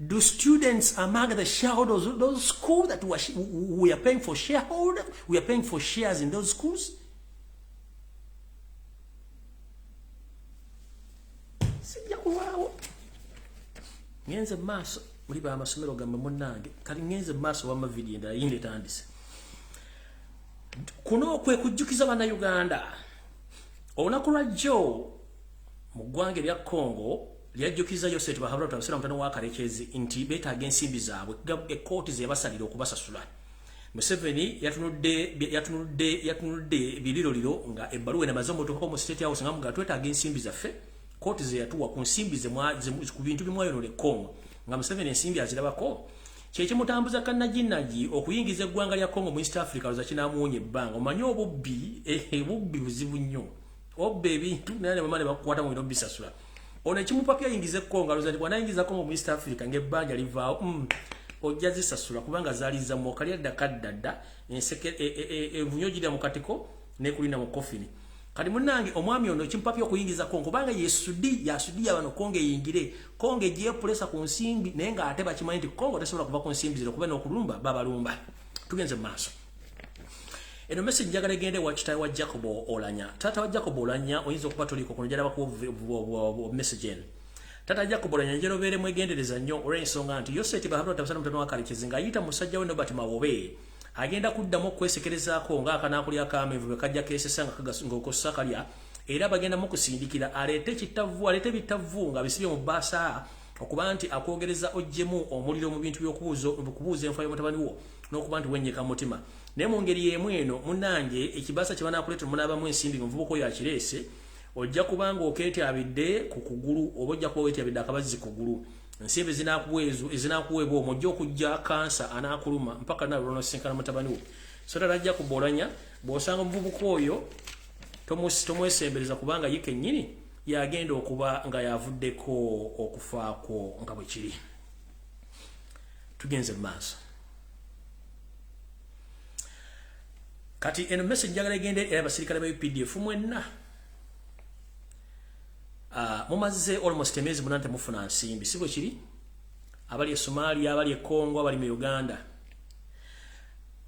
Do students among the shareholders of those schools that we are paying for shareholders? We are paying for shares in those schools? Ngenze maso uliba amasomero gambe munange kali ngenze maso wa video nda yinde tandise kuno kwe kujjukiza bana Uganda onakula jo mu ggwanga lya Congo lyajjukiza Yoseti bahabula tabasira mutano wa karekezi inti beta against imbi zaabwe ekoti zebasalira okubasasula Museveni yatunudde biliro liro nga ebbaluwe na mazomo to home state house ngamu gatweta against imbi zaffe koti ze yatuwa ku nsimbi ku bintu bimwayo ne Congo nga Museveni ensimbi azirabako kyekye mutambuza kannaginaji okuyingiza eggwanga lya Congo mu East Africa loza kinamuwonye ebbanga omanyi obubbi bubbi buzibu nnyo obbe ebintu nane bamane bakukwata mu bino bisasula ono ekimupapya yingize Congo loza bwanayingiza Congo mu East Africa ng'ebbanja livaawo ojja zisasula kubanga zaaliza mu kalya dakaddadda enseke evunyo gida mu katiko ne kulina mu kofini kali munange omwami ono chimpapyo okuyingiza Congo kubanga yasudi abano Congo yingire Congo egiye pulesa ku nsimbi naye nga ate bakimanyi nti Congo tasobola kuva ku nsimbi zino kuba n'okulumba babalumba tugenze maaso eno message njagala egende wa kitayi wa Jacob Olanya tata wa Jacob Olanya oyinza okuba toliko kuno jala bakuwa message eno tata Jacob Olanya njero bere mwegendereza nnyo olw'ensonga nti Yoseti bahabula tabasana mutano wa Kalikezi ng'ayita musajja we Nobert Mawobe agenda kuddamu okwesekerezaako ng'akanaakulya kaamevu kajja keesesa nga ng'okosa kalya era bagenda mu kusindikira aleete bitavvu nga bisibye mu bbaasa okuba nti akwogereza ojjemu omuliro mu bintu by'okubuuza enfa y'omutabani wo n'okuba nti wennyeka mutima naye mu ngeri y'emu eno munnange ekibaasa kye banaakuleeta munaabamu ensimbi omuvubuka oyo akireese ojja kubanga okeetyabidde ku kugulu oba ojja kuba weetyabidde akabazi kugulu ensimbi ezinakuweebwa omujja okujja kansa anaakuluma mpaka nawe olw'onosinkana mutabani wo so tajja kubolanya bw'osanga omuvubuka oyo tomwesembereza kubanga ye kennyini yagenda okuba nga yavuddeko okufaako nga bwe kiri tugenze mu maaso kati eno message njagala egende era abasirikale ba UPDF mwenna mumaze almost emyezi 8 temufuna nsimbi sibwe kiri abali e Somalia abali e Congo abali mu Uganda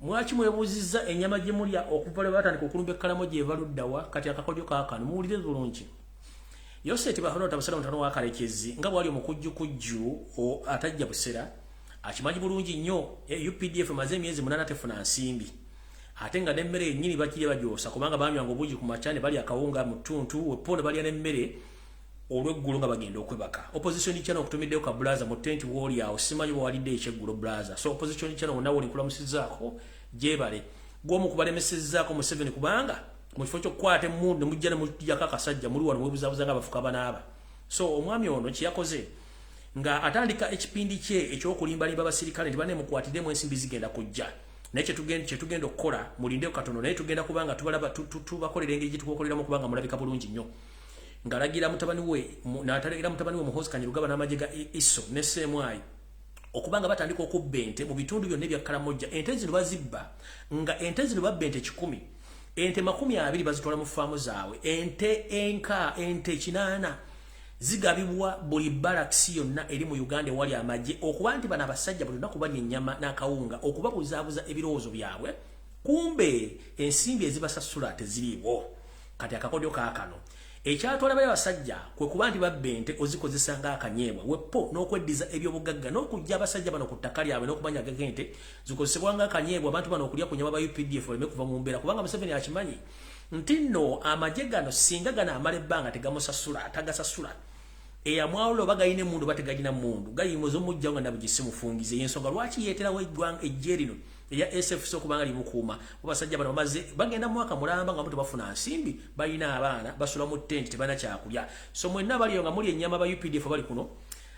mwaki mwebuuziza ennyama gye mulya okuva lwe batandika okulumba ekkalamo gye ebaluddawa kati akakodyo kaakano muwulire bulungi Yoseti bahabula tabasala mutano wa Karekezi nga bwali omukujjukujju atajja busera akimanyi bulungi nnyo UPDF maze emyezi 8 tefuna nsimbi ate nga n'emmere yennyini bakirya bajoosa kubanga banywanga obuugi ku makyane bali akawunga mu ttuntu weponde balya n'emmere olw'eggulu nga bagenda okwebaka opposition channel okutumiddeyo ka blaza mu tent wall yawo simanyi bwalidde ekyeggulo blaza so opposition channel nawo olikulamusizaako gyebale gwomu kubalemesezzaako Museveni kubanga mu kifo ky'okukwata emmundu mujja ne mujjako akasajja muli wano mwebuzaabuza nga abafuka banaaba so omwami ono kyeyakoze nga atandika ekipindi kye ekyokulimbalimba abasirikale nti banemukwatiddemu ensimbi zigenda kujja naye kyetugenda okukola mulindeko katono naye tugenda kubanga tubakolera engeri gyetukokoleramu kubanga mulabika bulungi nnyo ngalagira mutabani we n'atalagira mutabani we muhoozi Kanyarugaba n'amagye ga ISO ne Semwai okubanga batandika okubba ente mu bitundu byonna ebya Karamoja ente zino bazibba nga ente zino babba ente 10 ente 20 bazitwala mu faamu zaabwe ente 8 zigabibwa buli barracks yonna eri mu Uganda wali amagye okuba nti bana abasajja buli lunaku balya ennyama n'akawunga okubabuzaabuza ebirowoozo byabwe kumbe ensimbi ezibasasula teziriiwo kati akakodyo kaakano ekyatwala bali abasajja kwe kuba nti babbente ozikozesa nga akanyeebwa wepo n'okweddiza ebyobugagga n'okujja abasajja bano ku ttaka lyabwe n'okumanya gagente zikozesebwa nga akanyeebwa abantu bano okulya ku nyama ba UPDF baleme kuva mu mbeera kubanga Museveni akimanyi nti nno amagye gano singa gano amala ebbanga tegamusasula tagasasula eyamwawula oba gayina emundu oba tegagina mundu gayimuza omujjawo nga nabugisi mufungize y'ensonga lwaki yeeterawo eggwanga ejje lino eya SFC okubanga limukuuma abasajja bano bamaze bagenda mu mwaka mulamba nga mutu bafuna nsimbi balina abaana basula mu tent tebana kyakulya so mwenna baliyo nga muli ennyama ba UPDF bali kuno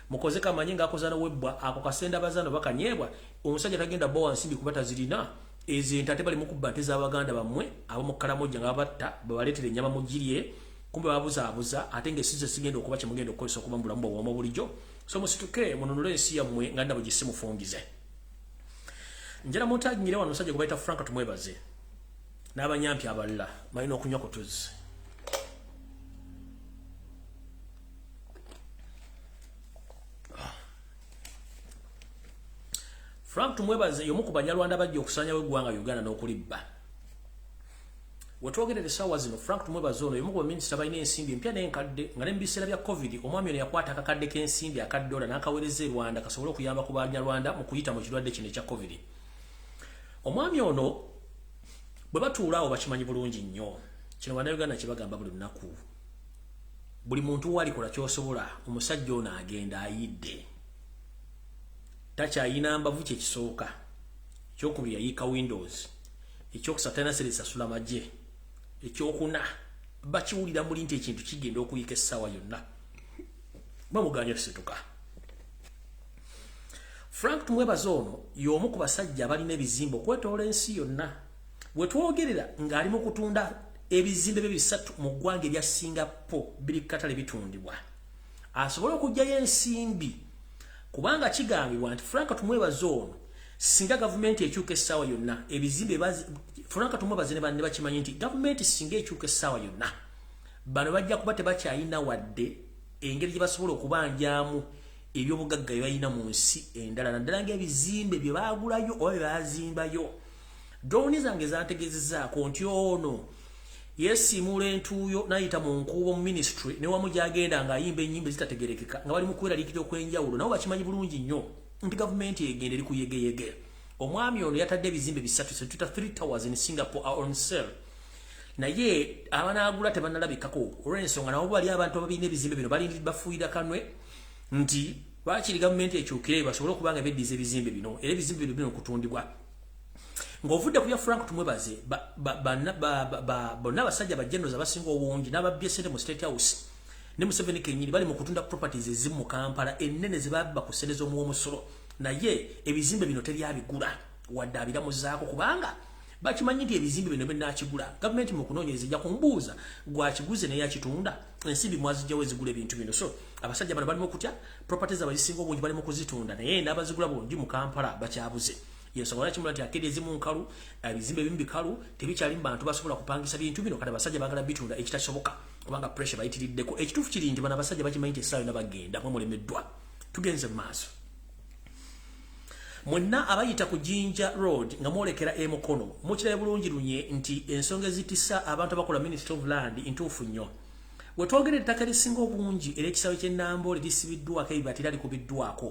mukoze kamanye ng'akoza n'owebbwa ako kasenda bazaano bakanyeebwa omusajja tagenda bowa nsimbi kuba tazirina ezo ate bali mu kubba nte z'abaganda bammwe ab'omu Karamoja nga babatta babaleetera ennyama mu girye kumbe babuzaabuza ate ng'esizo sigenda okuba kye mugenda okukozesa okuba mu bulamu bw'obwoma bulijjo so musituke mununule ensi yammwe nga ndabo gisi mufungize njala mutaginyire wano musajja gwe bayita Frank tumwebaze n'abanyampi abalala balina okunywa ku tuzzi Frank tumwebaze y'omu ku banyalwanda bajja okusanyawo eggwanga Uganda n'okulibba wetwogerera essaawa zino Frank tumwebaze ono y'omu ku baminisita balina ensimbi empya n'enkadde nga ne mu biseera bya COVID omwami ono yakwata akakadde k'ensimbi aka $1 n'akaweereza e Rwanda kasobole okuyamba ku banyalwanda mu kuyita mu kirwadde kino ekya COVID omwami ono bwe batuulaawo bakimanyi bulungi nnyo kino bannayuganda kibagamba buli lunaku buli muntu walikola kyosobola omusajja ono agenda ayidde takyayina mbavu kyekisooka ekyokubiri yayiika Windows ekyokusatu talina sente zisasula magye ekyokuna bakiwulira muli nti ekintu kigenda okuyiika essaawa yonna bamuganya okusituka Frank tumwebaze ono y'omu ku basajja abalina ebizimbe okwetoola ensi yonna wetwogerera ng'ali mu kutunda ebizimbe bye bisatu mu ggwanga erya Singapore biri ku katale bitundibwa asobole okugyayo ensimbi kubanga kigambibwa nti Frank tumwebaze ono singa gavumenti ekyuka essaawa yonna ebizimbe Frank tumwebaze ne banne bakimanyi nti gavumenti singa ekyuka essaawa yonna bano bajja kuba tebakyayina wadde engeri gye basobola okubanjamu ebyobugagga bye balina mu nsi endala naddala ng'ebizimbe bye baagulayo oba bye baazimbayo droni zange zantegezezaako nti ono yeesiimuula entuuyo n'ayita mu nkuubo mu ministry ne wamu gy'agenda ng'ayimba ennyimba ezitategerekeka nga bali mu kweraliikira okw'enjawulo nabo bakimanyi bulungi nnyo nti gavumenti egenda eri kuyegeyege omwami ono yatadde ebizimbe bisatu setuta 3 towers in Singapore are on sale naye abanaagula tebanalabikako olw'ensonga nabo bali abantu abalina ebizimbe bino balindi bafuuyira kanwe nti lwakiri gavumenti ekyukire basobole okuba nga beddiza ebizimbe bino era ebizimbe bino bino okutundibwa ng'ovudde ku bya Frank tumwebaze bonna abasajja bajjenoza abasinga obungi n'ababbye ssente mu State House ne Museveni kennyini bali mu kutunda properties ezimu mu Kampala ennene ze babba ku ssente z'omuwomusolo naye ebizimbe bino teryabigula wadde abiramuzaako kubanga bakimanyi nti ebizimbe bino binaakigula gavumenti mu kunoonyereza ejja kumbuuza gwakiguze naye akitunda ensimbi mwazijjawo ezigula ebintu bino so abasajja bano balimu okutya properties abazisinga obungi balimu kuzitunda naye n'abazigula bungi mu Kampala bakyabuze yensonga lwaki mula nti akiri ezimu nkalu ebizimbe ebimu bikalu tebikyali mu bantu basobola kupangisa bintu bino kati abasajja baagala bitunda ekitasoboka kubanga pressure bayitiriddeko ekituufu kiri nti bano abasajja bakimanyi nti essaawa yonna bagenda mwe mulemeddwa tugenze mu maaso mwenna abayita ku Jinja Road nga mwolekera Mukono mukirabe bulungi lunye nti ensonga ezitisa abantu abakola Ministry of Land ntuufu nnyo wetwogera ettaka lisinga obungi era ekisaawe ky'Ennambole lisibiddwako ebibati era likubiddwako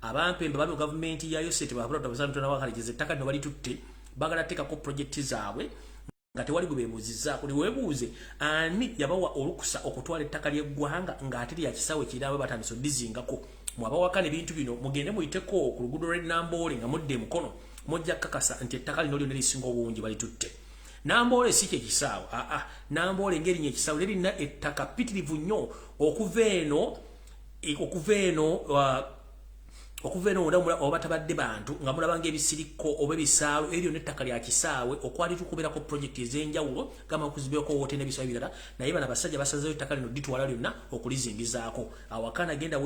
abampembe bali mu gavumenti ya Yosete babula tabasana wakalejeza ettaka lino balitutte bagala teekako projekiti zaabwe nga tewali gwe beebuuzizzaako ne weebuuze ani yabawa olukusa okutwala ettaka ly'eggwanga ng'ate lya kisaawe kiraba batandise oddizingako mwabawakana ebintu bino mugende muyiteko ku luguudo lw'Ennambole nga mudde Mukono mujja kakasa nti ettaka lino lyonna lisinga obungi balitutte Nambole si kye kisaawe Nambole ngeri nye ekisaawe lirina ettaka pitirivu nnyo okuva eno oba tabadde bantu nga mulabanga ebisiriko oba ebisaawe eryo n'ettaka lya kisaawe okwali tukubeerako projekiti ez'enjawulo gamba okuzimbako woote n'ebisaawe birala naye bano abasajja basazeewo ettaka lino ditwala lyonna okulizingizaako awakana genda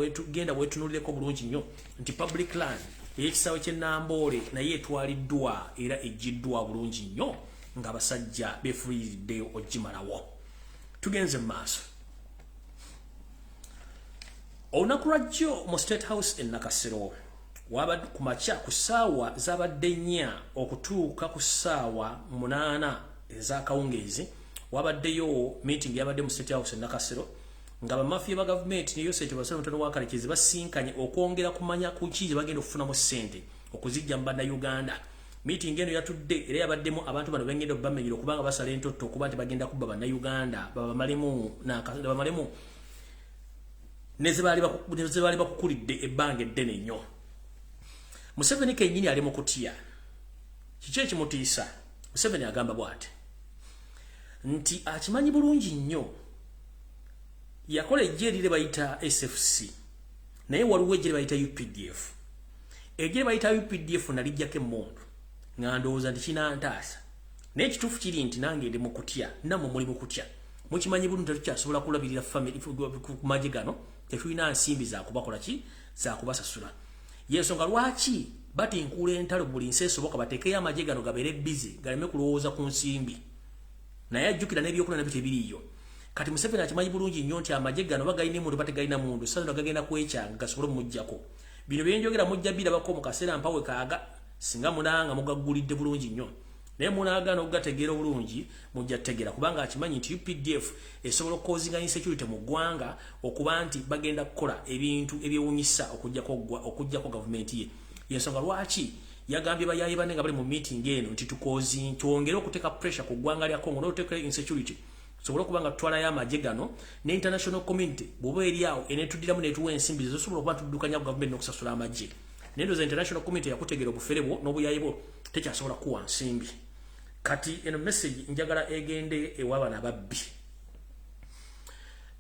weetunulireko bulungi nnyo nti public land ey'ekisaawe ky'Ennambole naye etwaliddwa era ejjiddwa bulungi nnyo ng'abasajja beefuliridde ogimalawo tugenze mu maaso olunaku lwajjo mu State House e Nakasero wabadde ku makya ku ssaawa zabadde 4 okutuuka ku ssaawa 8 ez'akawungeezi wabaddeyo meeting yabadde mu State House Nakasero nga bamafia ba government niyo sete basala mutano wakalekezi basinkanye okwongera kumanya ku kije bagenda okufuna mu sente okuzijja mbanda Uganda. Meeting eno yatudde era yabaddemu abantu bano bengenda bamenyero kubanga basala entoto kuba nti bagenda kubba bana Uganda babamalemu nezebali bakukulidde ebbanga eddene nnyo. Museveni kenyini ali mu kutya kiki ekimutiisa. Museveni agamba bw'ati nti akimanyi bulungi nnyo yakola ejje lile bayita SFC naye waliwo ejje bayita UPDF. Ejje bayita UPDF nalijjako emmundu nga ndowooza nti kinantaasa naye ekituufu kiri nti nange ndi mu kutya nammwe muli mu kutya. Mukimanyi bulungi tetukyasobola kulabirira family ku magye gano tetulina nsimbi zakubakola ki zakubasasula. Yensonga lwaki batinkuula entalo buli nsi esoboka bateekeyo amagye gano gabeere busy galeme kulowooza ku nsimbi naye ajjukira n'ebyokulya nabyo tebiriiyo. Kati Museveni akimanyi bulungi nnyo nti amagye gano bagalina mundu bategalina mundu sasa gagenda kwekyanga gasobole mujjako. Bino byenjogera mujja birabako mu kaseera mpawe kaaga singa munanga mugaggulidde bulungi nnyo naye munagana okugategeera obulungi mujja tegeera kubanga akimanyi nti UPDF esobola okukozinga insecurity mu ggwanga okuba nti bagenda kukola ebintu ebyewunyisa okujjako gavumenti ye. Yensonga lwaki yagambye bayayi banne nga bali mu meeting eno nti twongere okuteeka pressure ku ggwanga lya Congo n'okuteeka insecurity sobola kubanga tutwalayo amagye gano ne international community bw'oba eri awo eneetuddiramu neetuwa ensimbi zosobola okuba tuddukanya ku gavumenti n'okusasula amagye. Nendo za international community yakutegera obufere bwo n'obuyayi bwo tekyasobola kuwa nsimbi. Kati eno message njagala egende ewabana babbi.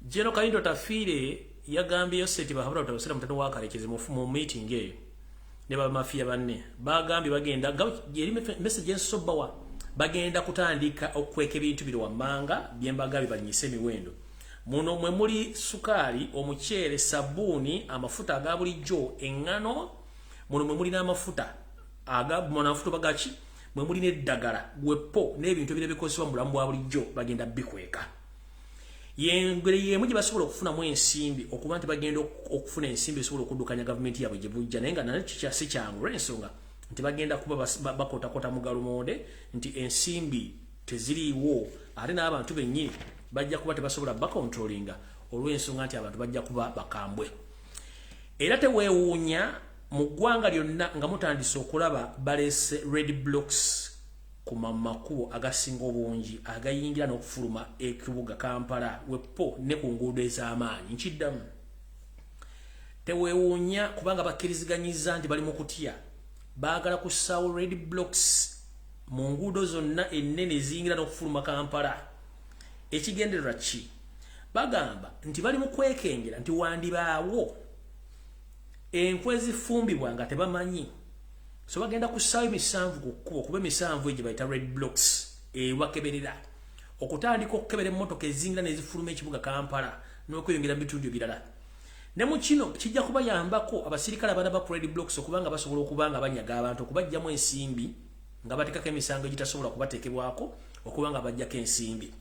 Jeno Kaindo Tafiire yagambye Yoseti bahabula utabasira mutano wakalekeze mu meeting eyo ne ba mafia banne bagambye bagenda yeri message ensobawa bagenda kutandika okweka ebintu biri wammanga byembagabi balinyise emiwendo muno mwe muli sukali omukyere sabuni amafuta aga bulijjo engano muno mwe muli n'amafuta amafuta bagachi mwe muli n'eddagala gwepo n'ebintu ebirala bikozesebwa mu bulamu bwa bulijjo bagenda bikweka. Yengere yemu gye basobola okufunamu ensimbi okuba nti bagenda okufuna ensimbi esobola okuddukanya gavumenti yaabwe gye bujja naye nga nakyo si kyangu olw'ensonga nti bagenda kuba bakotakota mu galumonde nti ensimbi teziriiwo ate n'abantu bennyini bajja kuba tebasobola bakontrolinga olw'ensonga nti abantu bajja kuba bakambwe. Era teweewuunya mu ggwanga lyonna nga mutandise okulaba balese red blocks ku makubo agasinga obungi agayingira n'okufuluma ekibuga Kampala wepo ne ku nguudo ez'amaanyi. Nkiddamu teweewuunya kubanga bakkiriziganyiza nti bali mu kutya baagala kussaawo red blocks mu nguudo zonna ennene eziyingira n'okufuluma Kampala. Ekigendererwa ki? Bagamba nti bali mu kwekengera nti wandibaawo enkwe ezifumbibwa nga tebamanyi so bagenda kussaawo emisanvu ku kkubo kuba emisanvu egyo bayita red blocks ewakeberera okutandika okukebera emmotoka ezingira n'ezifuluma ekibuga Kampala n'okweyongera mu bitundu ebirala. Ne mu kino kijja kubayambako abasirikale abana ba red blocks okubanga basobola okubanga banyaga abantu okubajjamu ensimbi nga bateekako emisango egitasobola kubateekebwako okubanga bajjako ensimbi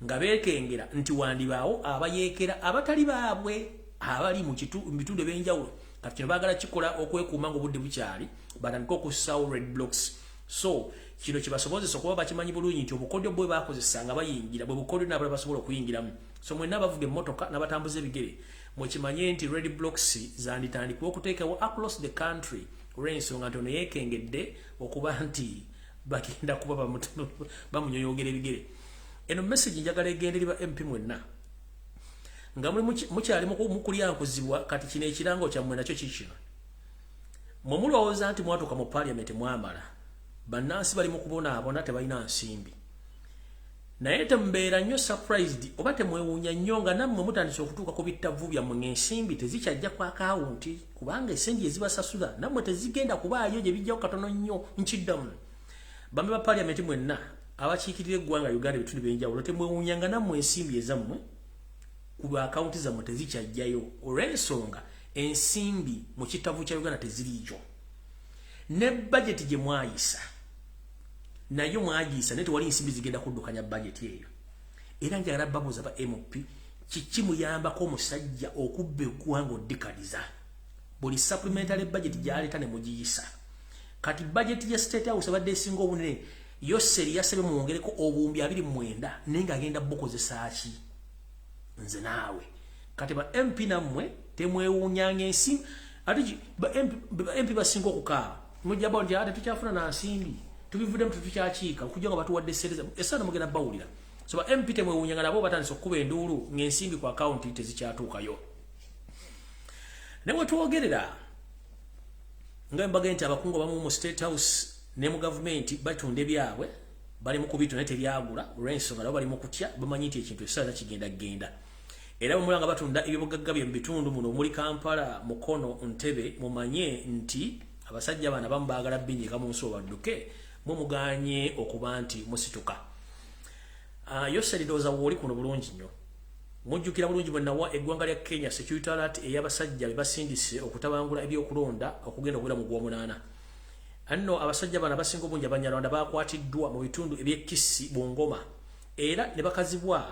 nga beekengera nti wandibaawo abayeekera abatali baabwe abali mu bitundu ebyenjawulo. Kati kino baagala kikola okwekuuma ng'obudde bukyali batandika okussaawo red blocks. So kino kibasobozesa okuba bakimanyi bulungi nti obukodyo bwe bakozesa nga bayingira bwe bukodyo n'abalala basobola okuyingiramu. So mwenna abavuga emmotoka n'abatambuza ebigere mwekimanye nti red blocks zanditandikibwa okuteekawo across the country olw'ensonga nti ono yeekengedde okuba nti bagenda kuba bamunyoyongera ebigere. Eno message njagala egendererwa MP mwenna nga mukyali mukulyankuzibwa kati kino ekirango kyammwe nakyo kikino mwe mulowooza nti mwatuuka mu parliament mwamala bannansi bali mu kubonaabona tebalina nsimbi naye temubeera nnyo surprised oba temwewuunya nnyo nga nammwe mutandise okutuuka ku bittavu byammwe ng'ensimbi tezikyajja ku akawunti kubanga esente ezibasasula nammwe tezigenda kubaayo gye bijjawo katono nnyo. Nkiddamu bambe ba parliament mwenna abakiikirira eggwanga Uganda ebitundu by'enjawulo temwewuunya nga nammwe ensimbi ezammwe ku akawunti zammwe tezikyajjayo olw'ensonga ensimbi mu kitavu kya Uganda teziriiyo ne budget gye mwayisa nayo mwagiyisa naye tewali nsimbi zigenda kuddukanya budget eyo. Era njagala babuuza ba MP kiki muyambako omusajja okubba eggwanga oddikaliza buli supplementary budget gy'aleeta ne mugiyisa. Kati budget ya State House abadde esinga obunene Yoseri yasabye muwongereko obuwumbi 29 nenga agenda bukozesa ki nze naawe kati ba MP namwe temwewunyanga ensimbi ati ba MP basinga okukaa mujjaba nti ate tukyafuna na nsimbi tubivuddemu tukyakiika okujja nga batuwadde sente esana mugenda bawulira so ba MP temwewunyanga nabo batandise okukuba enduulu ng'ensimbi ku account tezikyatuukayo ne bwe twogerera nga mbaga nti abakungu abamu mu State House ne mu government batunda ebyabwe bali mu kubitunda tebyagula olw'ensonga nabo bali mu kutya bamanyi nti ekintu ekisaza kigenda era bamulanga batunda ebyobugagga bye mu bitundu muno muri Kampala Mukono Ntebe mumanye nti abasajja bana bambaagala binyika mu nsi obadduke muganye okuba nti musituka Yoseri doza woli kuno bulungi nnyo mujjukira bulungi bwe nawa eggwanga lya Kenya security alert ey'abasajja basindise okutabangula ebyokulonda okugenda okubeera mu Gw'omunaana anno abasajja bana basinga obungi Abanyarwanda bakwatiddwa mu bitundu eby'Ekissi Bungoma era ne bakazibwa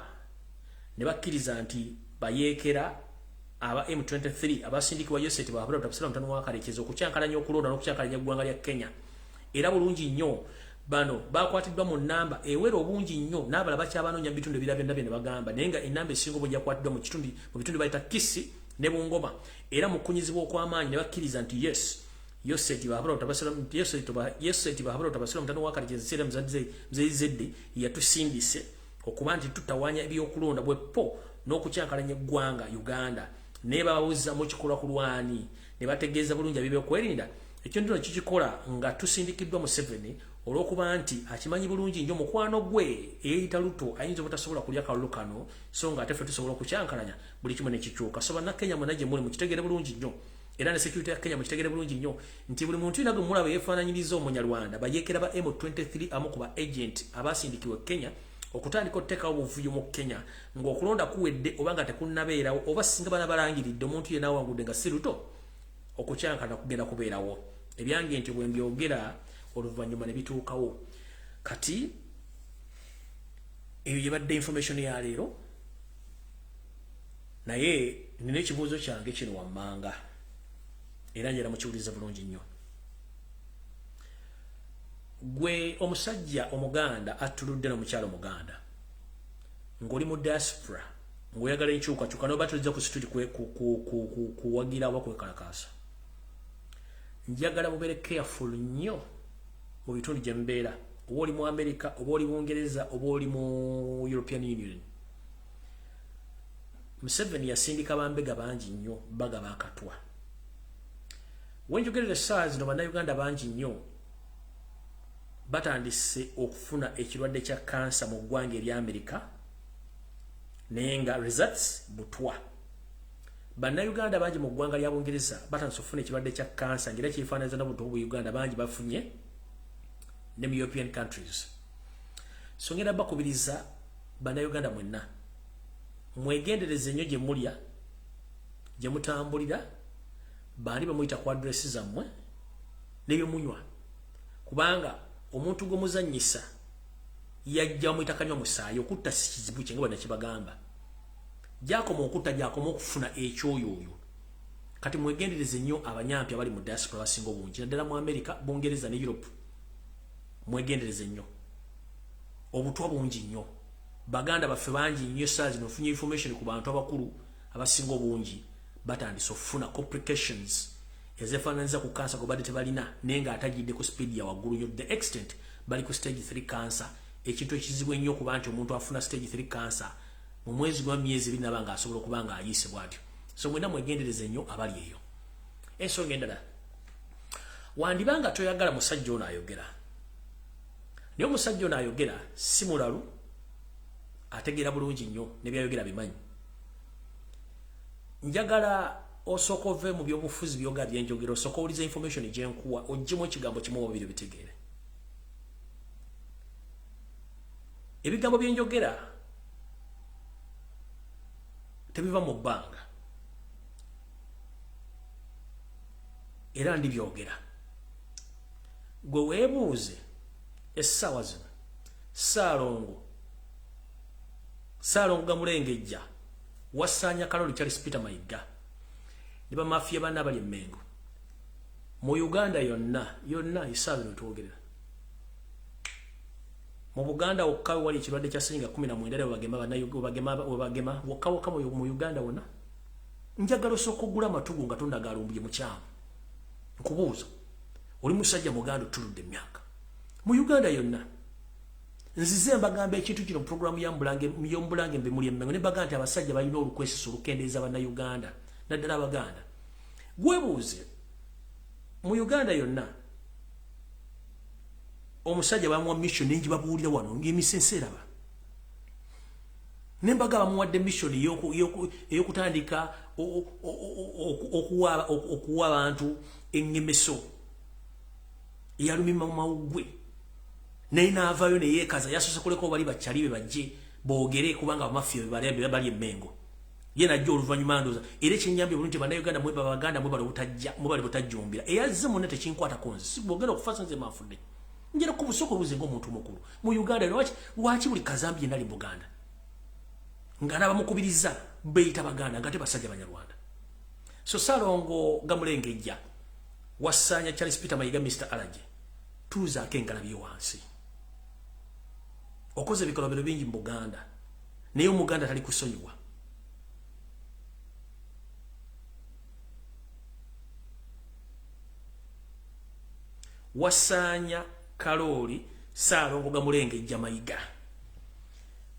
ne bakkiriza nti bayeekera aba M23 abasindikibwa Yoseti baabula takusala mutano wa kalekezo okukyankalanya okulonda n'okukyankalanya eggwanga lya Kenya era bulungi nnyo bano bakwatiddwa mu namba ewera obungi nnyo n'abala bakyabanoonya mu bitundu ebirala byonna ne bagamba naye nga enamba esinga obungi yakwatiddwa mu bitundu bayita Kissi ne Bungoma era mu kunyizibwa okw'amaanyi ne bakkiriza nti yes Yoseti baabula otabasala mutano wa kalekezo ekiseera muzeyizedde yatusindise okuba nti tutawaanya ebyokulonda bwepo n'okukyankalanya eggwanga Uganda ne bababuuza mu kikolwa ku lwani ne bategeeza bulungi ebyokwerinda ekintu kino kikikola nga tusindikiddwa mu 7 olw'okuba nti akimanyi bulungi nnyo mukwano gwe eyita luto ayinza obutasobola kulya kalulu kano so nga ate ffe tusobola okukyankalanya buli kimu ne kikyuka so bannakenya mwena gye muli mukitegere bulungi nnyo era ne security ya Kenya mukitegere bulungi nnyo nti buli muntu yenna gwe mulaba yeefaananyiriza Omunyarwanda bayeekera ba M23 amu ku ba agent abasindikiwe Kenya okutandika okuteekawo obuvuyo mu Kenya ng'okulonda kuwedde oba nga tekunnabeerawo oba singa bana balangiridde omuntu yenna awangudde nga si luto okukyankana kugenda kubeerawo ebyange nti bwe mbyogera oluvannyuma ne bituukawo kati eyo yebadde information ya leero naye nina ekibuuzo kyange kino wammanga era njera mukiwuliza bulungi nnyo gwe omusajja Omuganda atuludde n'omukyalo Omuganda ng'oli mu diaspora ng'oyagala enkyukakyuka n'oba tuzza ku situdi kuwagira oba kwekalakaasa njagala mubeere careful nnyo mu bitundu gye mbeera oba oli mu America oba oli mu Bungereza oba oli mu European Union Museveni yasindika bambega bangi nnyo baga bakatwa wenjogerera essaawa zino bannayuganda bangi nnyo batandise okufuna ekirwadde kya kansa mu ggwanga erya America naye nga results butwa bannayuganda bangi mu ggwanga lya Bungereza batandise okufuna ekirwadde kya kansa ng'era kyefaananiza n'obuntu Uganda bangi bafunye ne mu European countries so ngenda bakubiriza bannayuganda mwenna mwegendereze nnyo gye mulya gye mutambulira bandi bamuyita ku adresi zammwe n'ebyo munywa kubanga omuntu gwe muzannyisa yajja muyita kanywa musaayi okutta si kizibu kye nga bwe nakibagamba gyakoma okutta gyakoma okufuna ekyoyo oyo kati mwegendereze nnyo abanyampi abali mu diaspora basinga obungi naddala mu America Bungereza ne Europe mwegendereze nnyo obutwa bungi nnyo baganda baffe bangi nnyo essaawa zino ofunye information ku bantu abakulu abasinga obungi batandise okufuna complications ezefaananiza ku kansa gwe badde tebalina naye nga atagidde ku speed ya waggulu nnyo the extent bali ku stage 3 cancer ekintu ekizibu ennyo kuba nti omuntu afuna stage 3 cancer mu mwezi gwa myezi 2 naba nga asobola okuba nga ayiise bw'atyo so mwena mwegendereze nnyo abali eyo ensonga endala wandibanga toyagala musajja ono ayogera naye omusajja ono ayogera si mulalu ategeera bulungi nnyo ne byayogera bimanyi njagala osooka ove mu byobufuzi byoga byenjogera osooka owuliza information gyenkuwa oggyemu ekigambo kimu oba bibiri bitegeere ebigambo byenjogera tebiva mu bbanga era ndibyogera gwe weebuuze essaawa zino Ssaalongo Gamulengejja Wasanya Kaloli Charles Peter Mayiga ne bamafiya banna bali Mmengo mu Uganda yonna essaawa zino twogerera mu Buganda wokka wali ekirwadde kya ssenyiga 19 bagema wokka mu Uganda wonna njagala osooka okugula amatugu nga tonda galumbye mukyamu nkubuuza oli musajja muganda otuludde emyaka mu Uganda yonna nzize mbagamba ekintu kino programu y'omubulange mbe muli emmengo ne baganda abasajja balina olukwesiso olukendeeza bannayuganda naddala abaganda gwebuuze mu Uganda yonna omusajja bamuwa mission nengi babuulira wano ng'emisenseraba nembaga bamuwadde mission ey'okutandika okuwa abantu engemeso eyalumima mu mawuggwe naye naavaayo neyeekaza yasoose kuleko bali bakyalibe bajje boogere kubanga bamafiya bali emmengo ye najja oluvannyuma ndooza era ekyennyambye bulungi bannayuganda mwe babaganda mwe bali butajjumbira eyazze munne tekinkwatako nze sibogenda okufaasa nze manfudde njera ku busoko buze ng'omuntu mukulu mu Uganda lwaki buli kazambi yenali mu Buganda nga n'abamukubiriza beyita baganda nga tebasajja banyarwanda so Salongo Gamulengejja wasaanya Charles Peter Mayiga Mr. Alaje tuuzaako engalabi wansi okoze ebikolobero bingi mu Buganda naye omuganda tali kusonyiwa wasaanya Kaloli Salongo Gamulengejja Mayiga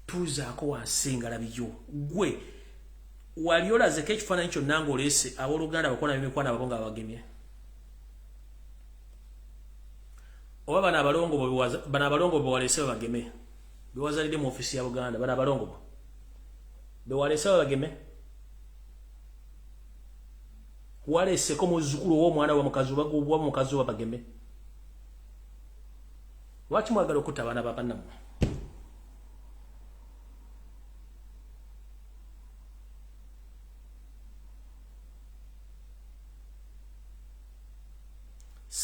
tuuzaako wansi engalabi yo gwe wali olazeko ekifaananyi kyonna ng'oleese abooluganda bakola b'emikwano ababo nga babagemye oba bano abalongo bewaleese babageme bewazalidde mu ofisi ya Buganda bano abalongo bewaleese babageme waleeseko muzzukulu ow'omwana wamukazi babageme lwaki mwagala okutta abaana ba bannammwe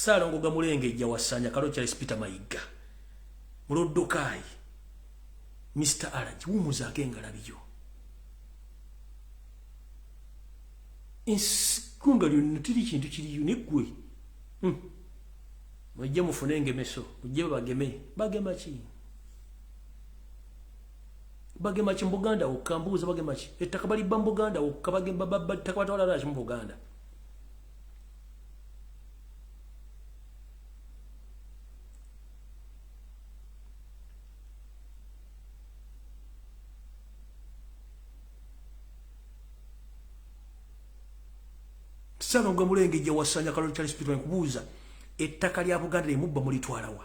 Salongo Gamulengejja wasaanya Kaloli Charles Peter Mayiga muloddokayi Mr. Alaji wumuzaako engalabi yo ensikunga lyonna tiri kintu kiriyo neggwe mujje mufune engemeso mujje bagema ki mu Buganda wokka mbuuza bagema ki ettaka balibba mu Buganda wokka ettaka batwala laki mu Buganda Salongo Gamulengejja wasaanya Kaloli Charles Peter nkubuuza ettaka lya Buganda limubba mulitwalawa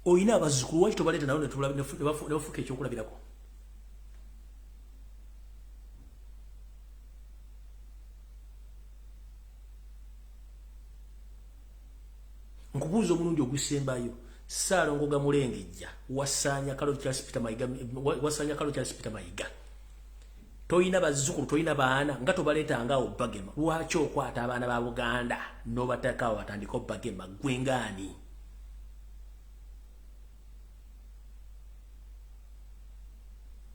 oyina abazzukulu waki tobaleeta nawo nebafuuka ekyokulabirako nkubuuza omulundi ogusembayo Salongo Gamulengejja wasaanya Kaloli Charles Peter Mayiga toyina bazzukulu toyina baana nga tobaleetanga awo bagema lwaki okwata abaana ba Buganda n'obateekawo batandika obagema gwe ngaani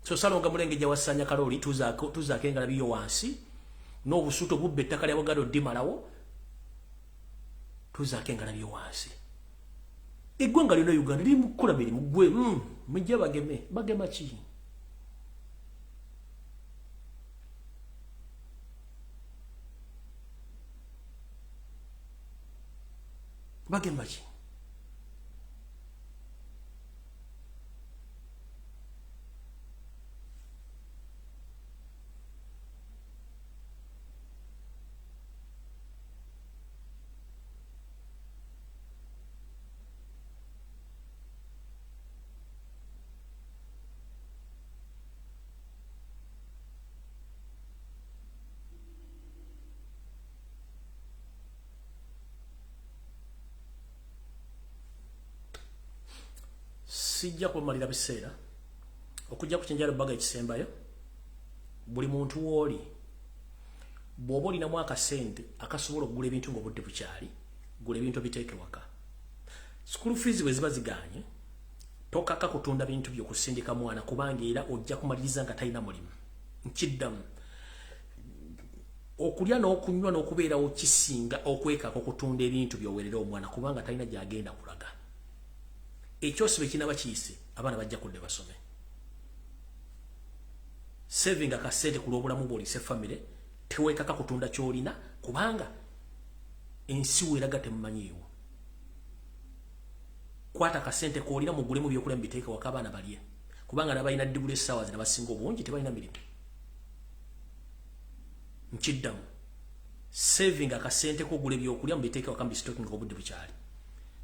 so Salongo Gamulengejja wasaanya Kaloli tuzaako engalabi yo wansi n'obusuuto bubba ettaka lya Buganda oddimalawo tuzaako engalabi yo wansi eggwanga lyonna Uganda liri mu kukola mirimu gwe mujje bagema ki bagema ki sijja kumalira biseera okujja kukinjala bbaga ekisembayo buli muntu w'oli bw'oba olinamu akasente akasobola okugula ebintu ng'obudde bukyali gula ebintu biteeke waka school fees weziba ziganye tokaka kutunda bintu byo kusindika mwana kubanga era ojja kumaliriza nga talina mulimu nkiddamu okulya n'okunywa n'okubeera okisinga okwekako kutunda ebintu byowerera omwana kubanga talina gyagenda kulaga ekyosibe kinaba kiyise abaana bajja kudde basome saving akasente ku lw'obulamu bw'olise family teweekaka kutunda ky'olina kubanga ensi weeraga temumanyiiwo kwata akasente k'olina mugulemu byokulya mubiteeka waka abaana balye kubanga nabalina ddibula essaawa zina basinga obungi tebalina mirimu nkiddamu saving akasente k'ogula ebyokulya mubiteeka waka mubisitokinga obudde bukyali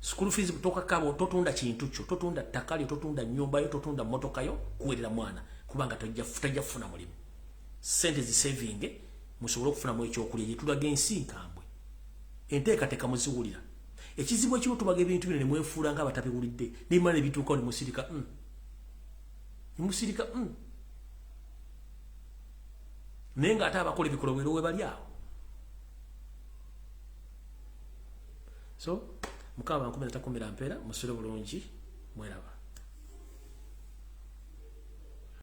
school fees tokakabo totunda kintu kyo totunda ttaka lyo totunda nnyumba yo totunda mmotoka yo kuwerera mwana kubanga tojja kufuna mulimu sente zi saving musobole okufunamu ekyokulya gye tulaga ensi nkambwe enteekateeka muziwulira ekizibu ekiwo tubaga ebintu bino ne mwefuula ng'abatabiwulidde n'imala ne bituukawo ne musirika naye ng'ate abakola ebikolobero we bali awo so mukama bankumira takumira mpeera musule bulungi mweraba